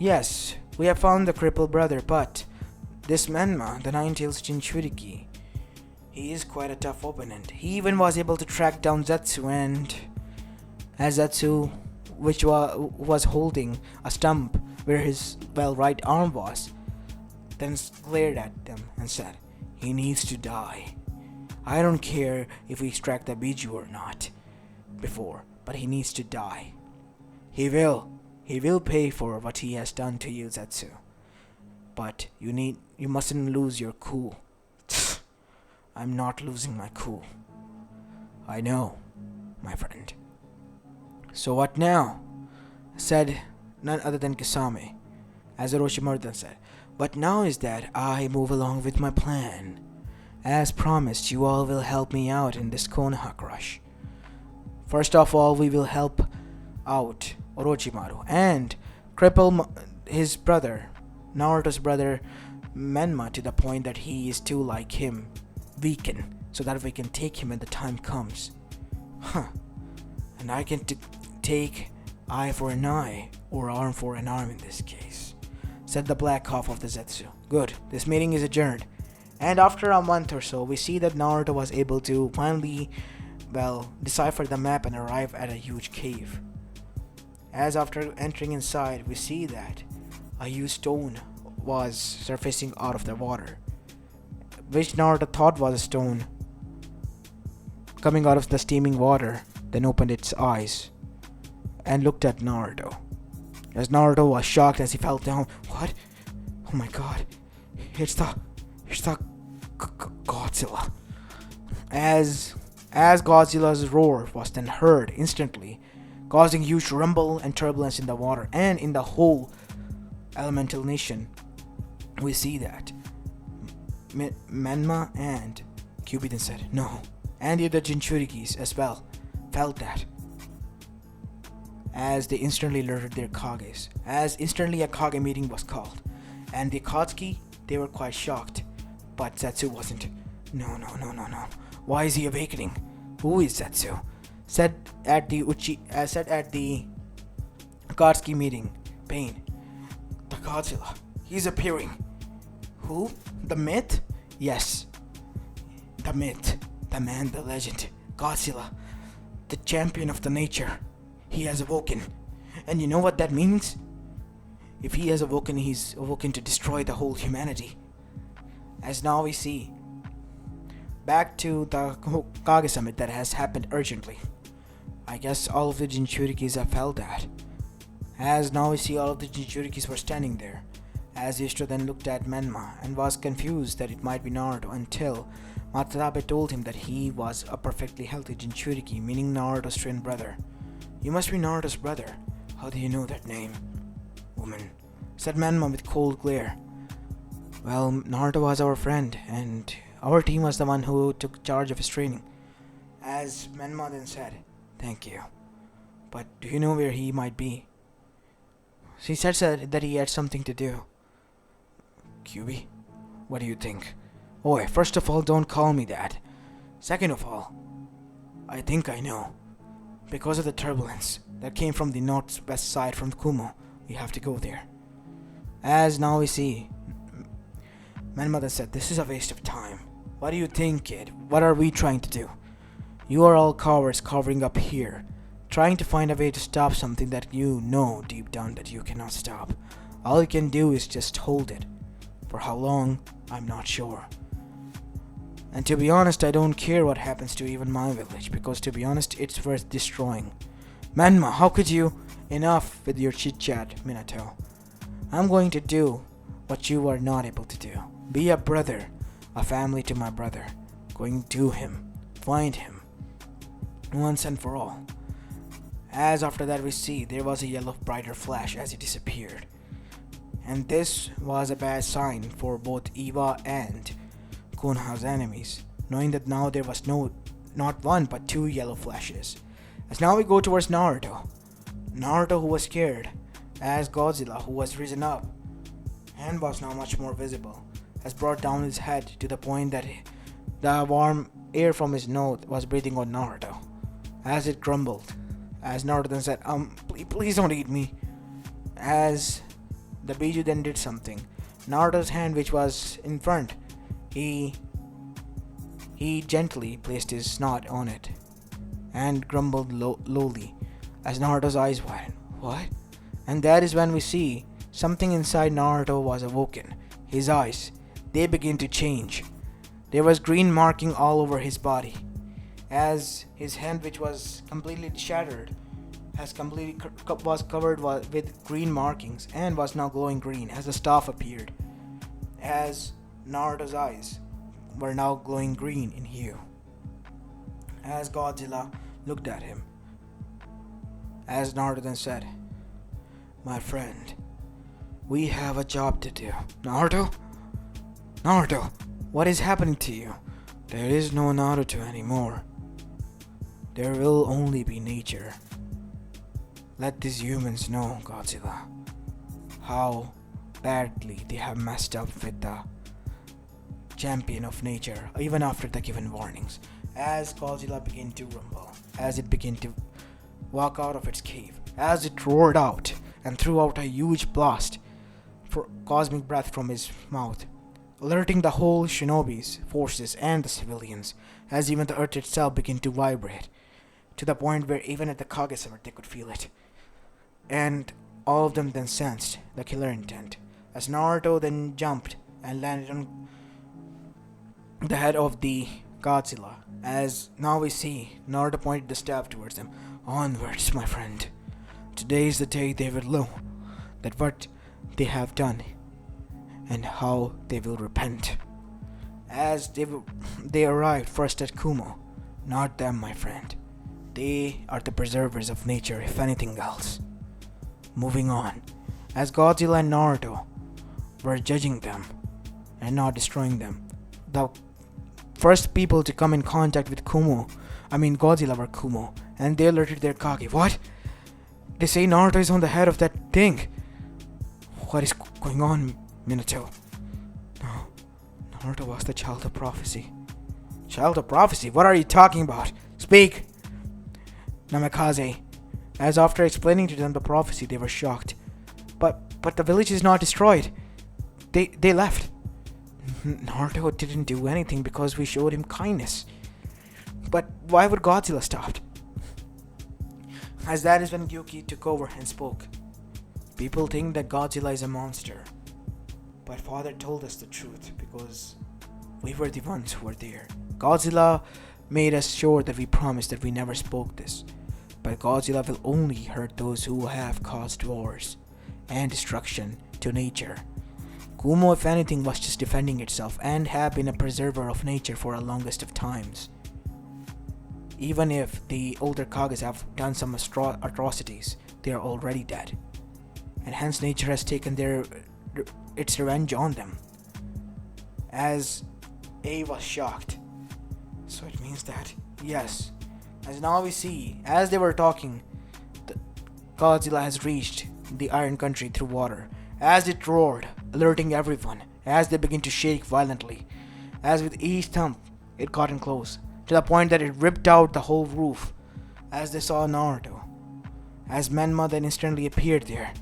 Yes, we have found the crippled brother, but this Menma, the Nine-Tailed Jinchuriki, he is quite a tough opponent. He even was able to track down Zetsu, and as Zetsu, which was holding a stump where his right arm was, then glared at them and said, "He needs to die. I don't care if we extract the Biju or not before, but he needs to die. He will pay for what he has done to you, Zetsu. But you mustn't lose your cool." I'm not losing my cool. I know, my friend. So what now? Said none other than Kisame, as Orochimaru said. But now is that I move along with my plan. As promised, you all will help me out in this Konoha crush. First of all, we will help out Orochimaru and cripple his brother, Naruto's brother Menma, to the point that he is too like him, weaken, so that we can take him when the time comes. And I can take eye for an eye, or arm for an arm in this case, said the black half of the Zetsu. Good, this meeting is adjourned. And after a month or so, we see that Naruto was able to finally, decipher the map and arrive at a huge cave. As after entering inside, we see that a huge stone was surfacing out of the water, which Naruto thought was a stone coming out of the steaming water, then opened its eyes and looked at Naruto. As Naruto was shocked as he fell down. What? Oh my god. It's the Godzilla. As Godzilla's roar was then heard instantly, causing huge rumble and turbulence in the water and in the whole elemental nation. We see that Menma and Kyuubi then said no, and the other Jinchurikis as well felt that, as they instantly alerted their Kages. As instantly a Kage meeting was called, and the Akatsuki, they were quite shocked, but Zetsu wasn't. No. Why is he awakening? Who is Zetsu? Said at the Akatsuki meeting, Pain, the Godzilla, he's appearing. Who? The myth? Yes. The myth, the man, the legend, Godzilla, the champion of the nature. He has awoken. And you know what that means? If he has awoken, he's awoken to destroy the whole humanity. As now we see, back to the Hokage summit that has happened urgently. I guess all of the Jinchurikis have felt that. As now we see all of the Jinchurikis were standing there. As Ishto then looked at Menma and was confused that it might be Naruto until Matarabe told him that he was a perfectly healthy Jinchuriki, meaning Naruto's twin brother. You must be Naruto's brother. How do you know that name? Woman, said Menma with cold glare. Well, Naruto was our friend, and our team was the one who took charge of his training. As Menma then said, thank you. But do you know where he might be? She said that he had something to do. Kyuubi, what do you think? Oi, first of all, don't call me that. Second of all, I think I know. Because of the turbulence that came from the northwest side from Kumo, we have to go there. As now we see, Manmother said, this is a waste of time. What do you think, kid? What are we trying to do? You are all cowards covering up here, trying to find a way to stop something that you know deep down that you cannot stop. All you can do is just hold it. For how long, I'm not sure. And to be honest, I don't care what happens to even my village, because to be honest, it's worth destroying. Manma, how could you? Enough with your chit-chat, Minato. I'm going to do what you are not able to do. Be a brother, a family to my brother. Going to him, find him, once and for all. As after that we see, there was a yellow brighter flash as he disappeared. And this was a bad sign for both Iwa and Konoha's enemies, knowing that now there was not one but two yellow flashes. As now we go towards Naruto. Naruto, who was scared, as Godzilla, who was risen up and was now much more visible, has brought down his head to the point that the warm air from his nose was breathing on Naruto. As it grumbled, as Naruto then said, please don't eat me. As the Biju then did something. Naruto's hand, which was in front, he gently placed his snot on it and grumbled lowly as Naruto's eyes widened. What? And that is when we see something inside Naruto was awoken. His eyes, they begin to change. There was green marking all over his body, as his hand, which was completely shattered, was covered with green markings and was now glowing green as the staff appeared, as Naruto's eyes were now glowing green in hue. As Godzilla looked at him, as Naruto then said, my friend, we have a job to do. Naruto, what is happening to you? There is no Naruto anymore. There will only be nature. Let these humans know, Godzilla, how badly they have messed up with the champion of nature, even after the given warnings. As Godzilla began to rumble, as it began to walk out of its cave, as it roared out and threw out a huge blast for cosmic breath from his mouth, alerting the whole shinobi's forces and the civilians, as even the earth itself began to vibrate, to the point where even at the Kage summit they could feel it. And all of them then sensed the killer intent, as Naruto then jumped and landed on the head of the Godzilla. As now we see, Naruto pointed the staff towards them. Onwards, my friend. Today is the day they will know that what they have done and how they will repent. As they arrived first at Kumo. Not them, my friend. They are the preservers of nature, if anything else. Moving on. As Godzilla and Naruto were judging them and not destroying them, the first people to come in contact with Godzilla were Kumo, and they alerted their Kage. What? They say Naruto is on the head of that thing. What is going on, Minato? No, Naruto was the child of prophecy. Child of prophecy? What are you talking about? Speak! Namikaze. As after explaining to them the prophecy, they were shocked. But the village is not destroyed. They left. Naruto didn't do anything because we showed him kindness. But why would Godzilla stop? As that is when Gyuki took over and spoke. People think that Godzilla is a monster. But father told us the truth because we were the ones who were there. Godzilla made us sure that we promised that we never spoke this. But Godzilla will only hurt those who have caused wars and destruction to nature. Kumo, if anything, was just defending itself and have been a preserver of nature for the longest of times. Even if the older Kages have done some atrocities, they are already dead. And hence nature has taken its revenge on them. As A was shocked. So it means that, yes, as now we see, as they were talking, Godzilla has reached the Iron Country through water. As it roared, alerting everyone, as they begin to shake violently. As with each thump, it got in close, to the point that it ripped out the whole roof. As they saw Naruto. As Menma then instantly appeared there.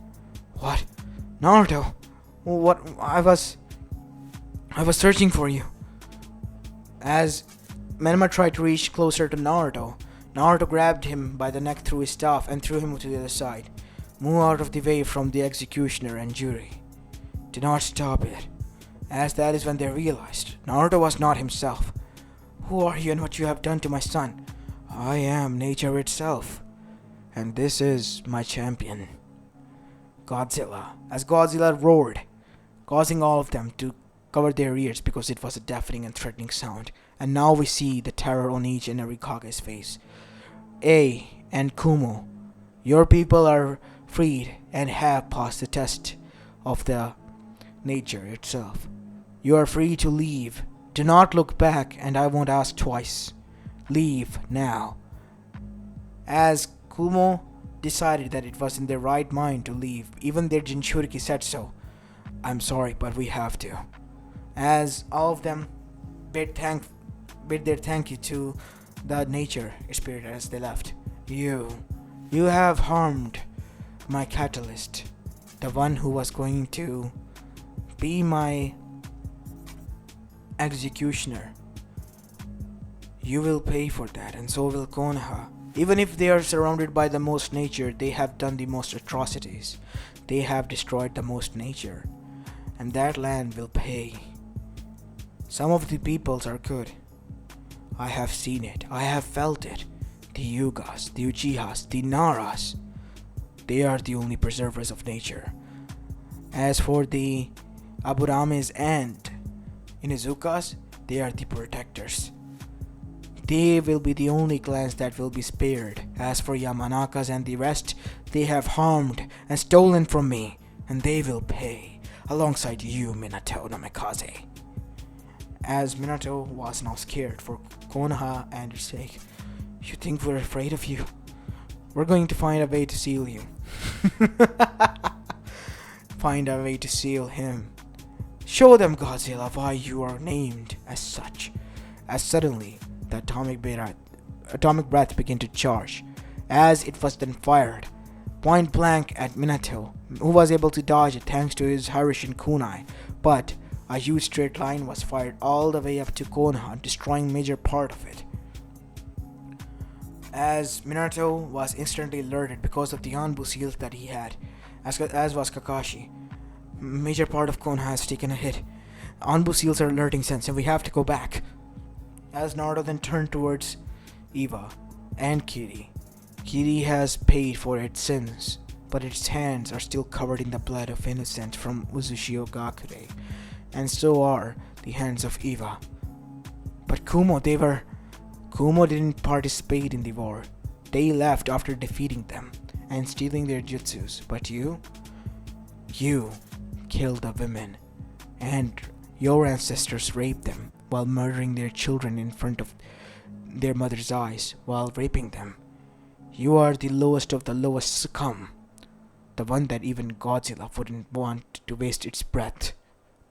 What? Naruto? What? I was searching for you. As Menma tried to reach closer to Naruto, Naruto grabbed him by the neck through his staff and threw him to the other side. Move out of the way from the executioner and jury. Do not stop it. As that is when they realized Naruto was not himself. Who are you and what you have done to my son? I am nature itself. And this is my champion. Godzilla. As Godzilla roared, causing all of them to cover their ears because it was a deafening and threatening sound. And now we see the terror on each and every Kage's face. A and Kumo, your people are freed and have passed the test of the nature itself. You are free to leave. Do not look back, and I won't ask twice. Leave now. As Kumo decided that it was in their right mind to leave, even their Jinchuriki said so. I'm sorry, but we have to. As all of them bid their thank you to the nature spirit as they left. You have harmed my catalyst, the one who was going to be my executioner. You will pay for that, and so will Konoha. Even if they are surrounded by the most nature, they have done the most atrocities. They have destroyed the most nature, and that land will pay. Some of the peoples are good. I have seen it. I have felt it. The Yugas, the Uchihas, the Naras. They are the only preservers of nature. As for the Aburames and Inuzukas, they are the protectors. They will be the only clans that will be spared. As for Yamanakas and the rest, they have harmed and stolen from me, and they will pay, alongside you, Minato Namikaze. As Minato was now scared for Konoha and his sake. You think we're afraid of you? We're going to find a way to seal you. Find a way to seal him. Show them, Godzilla, why you are named as such. As suddenly, the atomic breath began to charge, as it was then fired, point blank at Minato, who was able to dodge it thanks to his Harishin kunai, but a huge straight line was fired all the way up to Konoha, destroying major part of it. As Minato was instantly alerted because of the Anbu seals that he had, as was Kakashi. Major part of Konoha has taken a hit. Anbu seals are alerting sense and we have to go back. As Naruto then turned towards Eva and Kiri. Kiri has paid for its sins, but its hands are still covered in the blood of innocent from Uzushio Gakure. and so are the hands of Eva. But Kumo didn't participate in the war. They left after defeating them and stealing their jutsus. But you killed the women, and your ancestors raped them while murdering their children in front of their mother's eyes while raping them. You are the lowest of the lowest scum. The one that even Godzilla wouldn't want to waste its breath.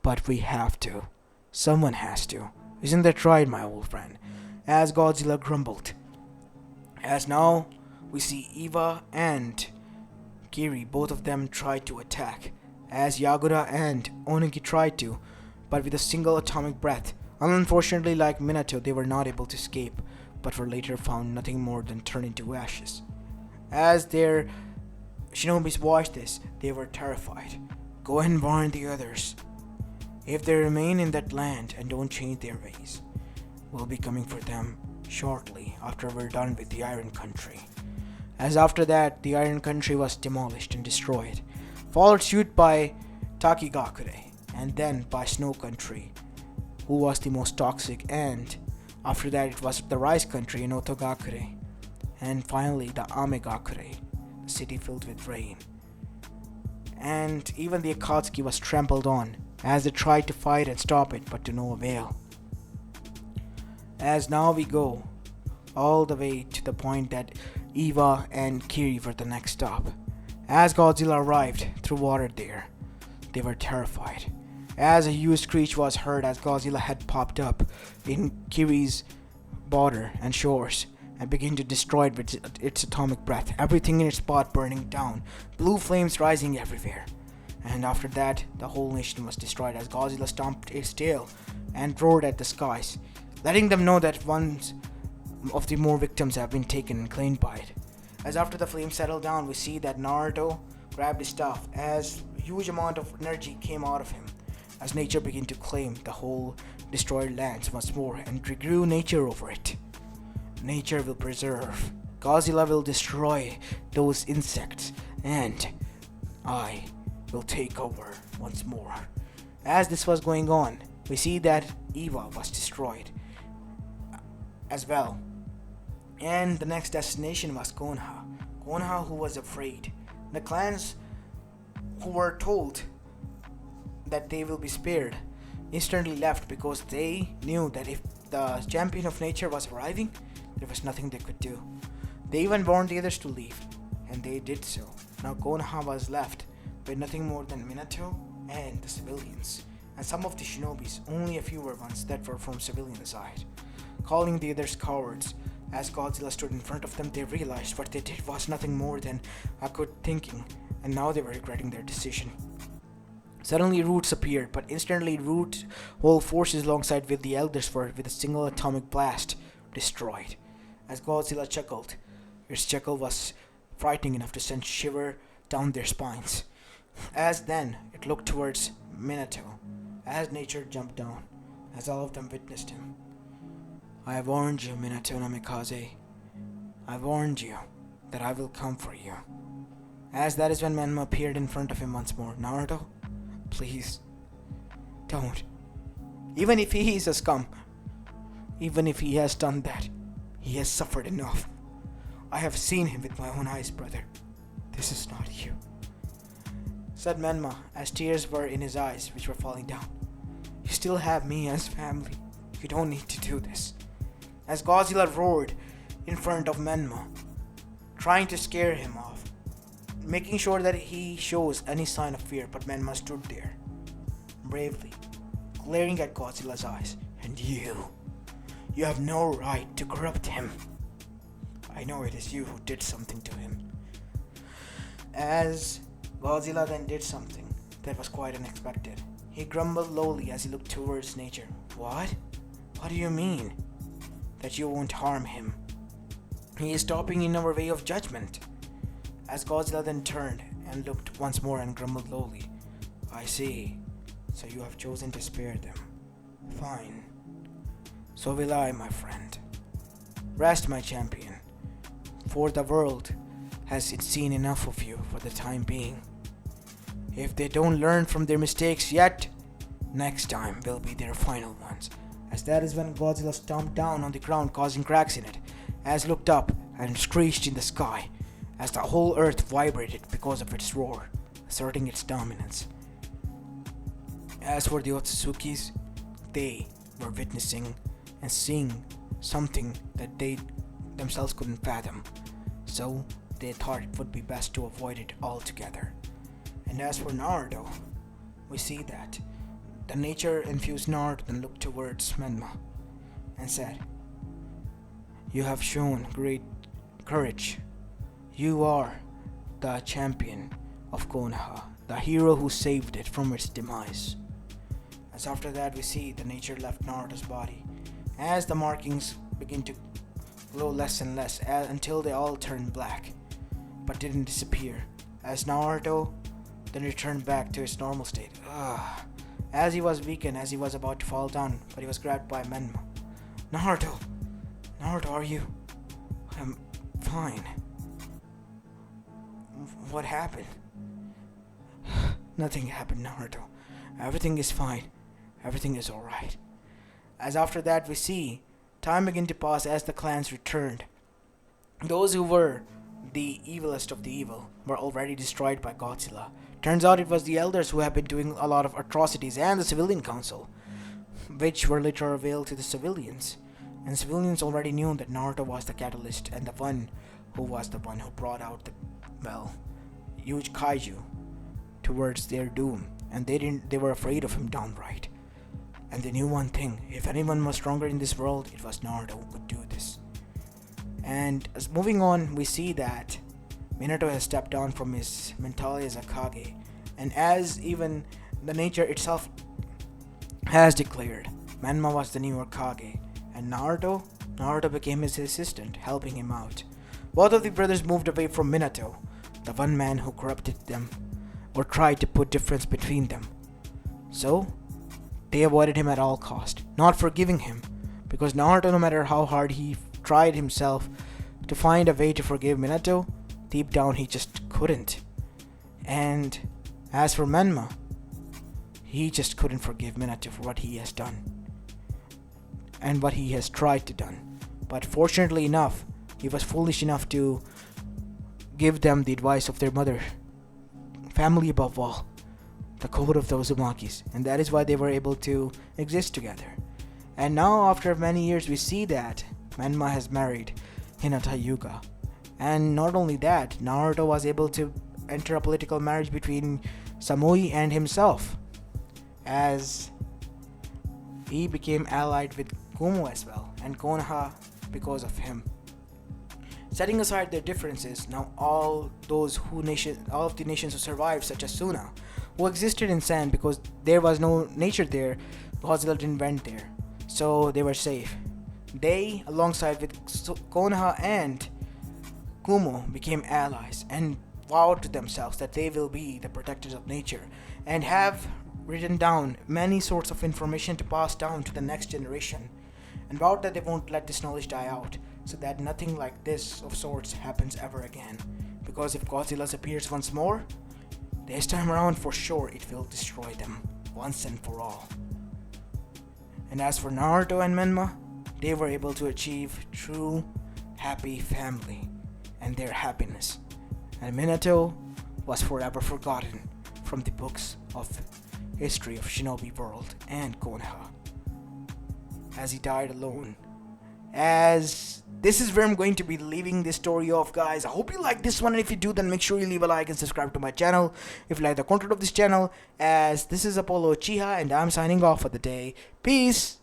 But we have to. Someone has to. Isn't that right, my old friend? As Godzilla grumbled. As now we see Eva and Kiri, both of them tried to attack. As Yagura and Onigi tried to, but with a single atomic breath. Unfortunately, like Minato, they were not able to escape, but were later found nothing more than turned into ashes. As their shinobis watched this, they were terrified. Go and warn the others. If they remain in that land and don't change their ways, we'll be coming for them shortly after we're done with the Iron Country. As after that, the Iron Country was demolished and destroyed, followed suit by Takigakure, and then by Snow Country, who was the most toxic, and after that it was the Rice Country in Otogakure, and finally the Amegakure, the city filled with rain. And even the Akatsuki was trampled on, as they tried to fight and stop it, but to no avail. As now we go all the way to the point that Eva and Kiri were the next stop. As Godzilla arrived through water there, they were terrified. As a huge screech was heard as Godzilla had popped up in Kiri's border and shores and began to destroy it with its atomic breath, everything in its path burning down, blue flames rising everywhere. And after that, the whole nation was destroyed as Godzilla stomped its tail and roared at the skies, letting them know that one of the more victims have been taken and claimed by it. As after the flames settled down, we see that Naruto grabbed his staff as a huge amount of energy came out of him, as nature began to claim the whole destroyed lands once more and regrew nature over it. Nature will preserve. Godzilla will destroy those insects, and I will take over once more. As this was going on, we see that Eva was destroyed as well. And the next destination was Konoha. Konoha, who was afraid. The clans who were told that they will be spared instantly left because they knew that if the champion of nature was arriving, there was nothing they could do. They even warned the others to leave, and they did so. Now Konoha was left with nothing more than Minato and the civilians, and some of the shinobis, only a few were ones that were from civilian side, calling the others cowards. As Godzilla stood in front of them, they realized what they did was nothing more than a good thinking, and now they were regretting their decision. Suddenly Roots appeared, but instantly Roots' whole forces alongside with the elders were, with a single atomic blast, destroyed. As Godzilla chuckled, its chuckle was frightening enough to send shiver down their spines. As then it looked towards Minato, as nature jumped down, as all of them witnessed him. I have warned you, Minato Namikaze. I warned you that I will come for you. As that is when Menma appeared in front of him once more. Naruto, please, don't. Even if he is a scum, even if he has done that, he has suffered enough. I have seen him with my own eyes, brother. This is not you, said Menma, as tears were in his eyes, which were falling down. You still have me as family. You don't need to do this. As Godzilla roared in front of Menma, trying to scare him off, making sure that he shows any sign of fear, but Menma stood there, bravely, glaring at Godzilla's eyes. And you have no right to corrupt him. I know it is you who did something to him. As Godzilla then did something that was quite unexpected. He grumbled lowly as he looked towards nature. What? What do you mean? That you won't harm him? He is stopping in our way of judgment. As Godzilla then turned and looked once more and grumbled lowly. I see. So you have chosen to spare them. Fine. So will I, my friend. Rest, my champion. For the world has seen enough of you for the time being. If they don't learn from their mistakes yet, next time will be their final ones. As that is when Godzilla stomped down on the ground, causing cracks in it, as looked up and screeched in the sky, as the whole earth vibrated because of its roar, asserting its dominance. As for the Otsuzukis, they were witnessing and seeing something that they themselves couldn't fathom, so they thought it would be best to avoid it altogether. And as for Naruto, we see that the nature-infused Naruto then looked towards Menma and said, "You have shown great courage. You are the champion of Konoha, the hero who saved it from its demise." As after that we see the nature left Naruto's body, as the markings begin to glow less and less until they all turned black, but didn't disappear, as Naruto then returned back to his normal state. As he was weakened, as he was about to fall down, but he was grabbed by Menma. Naruto, are you? I'm fine. What happened? Nothing happened, Naruto. Everything is fine. Everything is alright. As after that we see time began to pass as the clans returned. Those who were the evilest of the evil were already destroyed by Godzilla. Turns out it was the elders who have been doing a lot of atrocities, and the civilian council, which were later revealed to the civilians. And civilians already knew that Naruto was the catalyst and the one who brought out the, huge kaiju towards their doom. And they were afraid of him downright. And they knew one thing: if anyone was stronger in this world, it was Naruto who could do this. And as moving on, we see that Minato has stepped down from his mentality as a Hokage, and as even the nature itself has declared, Menma was the new Hokage, and Naruto became his assistant, helping him out. Both of the brothers moved away from Minato, the one man who corrupted them, or tried to put difference between them. So, they avoided him at all cost, not forgiving him, because Naruto, no matter how hard he tried himself to find a way to forgive Minato, deep down he just couldn't. And as for Menma, he just couldn't forgive Minato for what he has done and what he has tried to done. But fortunately enough, he was foolish enough to give them the advice of their mother, family above all, the code of the Uzumakis, and that is why they were able to exist together. And now after many years we see that Menma has married Hinata Yuga. And not only that, Naruto was able to enter a political marriage between Samui and himself, as he became allied with Kumo as well, and Konoha because of him. Setting aside their differences, now all of the nations who survived, such as Suna, who existed in sand because there was no nature there, Godzilla didn't went there, so they were safe. They, alongside with Konoha and Kumo, became allies and vowed to themselves that they will be the protectors of nature, and have written down many sorts of information to pass down to the next generation, and vowed that they won't let this knowledge die out, so that nothing like this of sorts happens ever again. Because if Godzilla appears once more, this time around for sure it will destroy them once and for all. And as for Naruto and Menma, they were able to achieve true happy family and their happiness. And Minato was forever forgotten from the books of history of Shinobi World and Konoha, as he died alone. As this is where I'm going to be leaving this story off, guys. I hope you like this one, and if you do, then make sure you leave a like and subscribe to my channel if you like the content of this channel. As this is Apollo Uchiha, and I'm signing off for the day. Peace.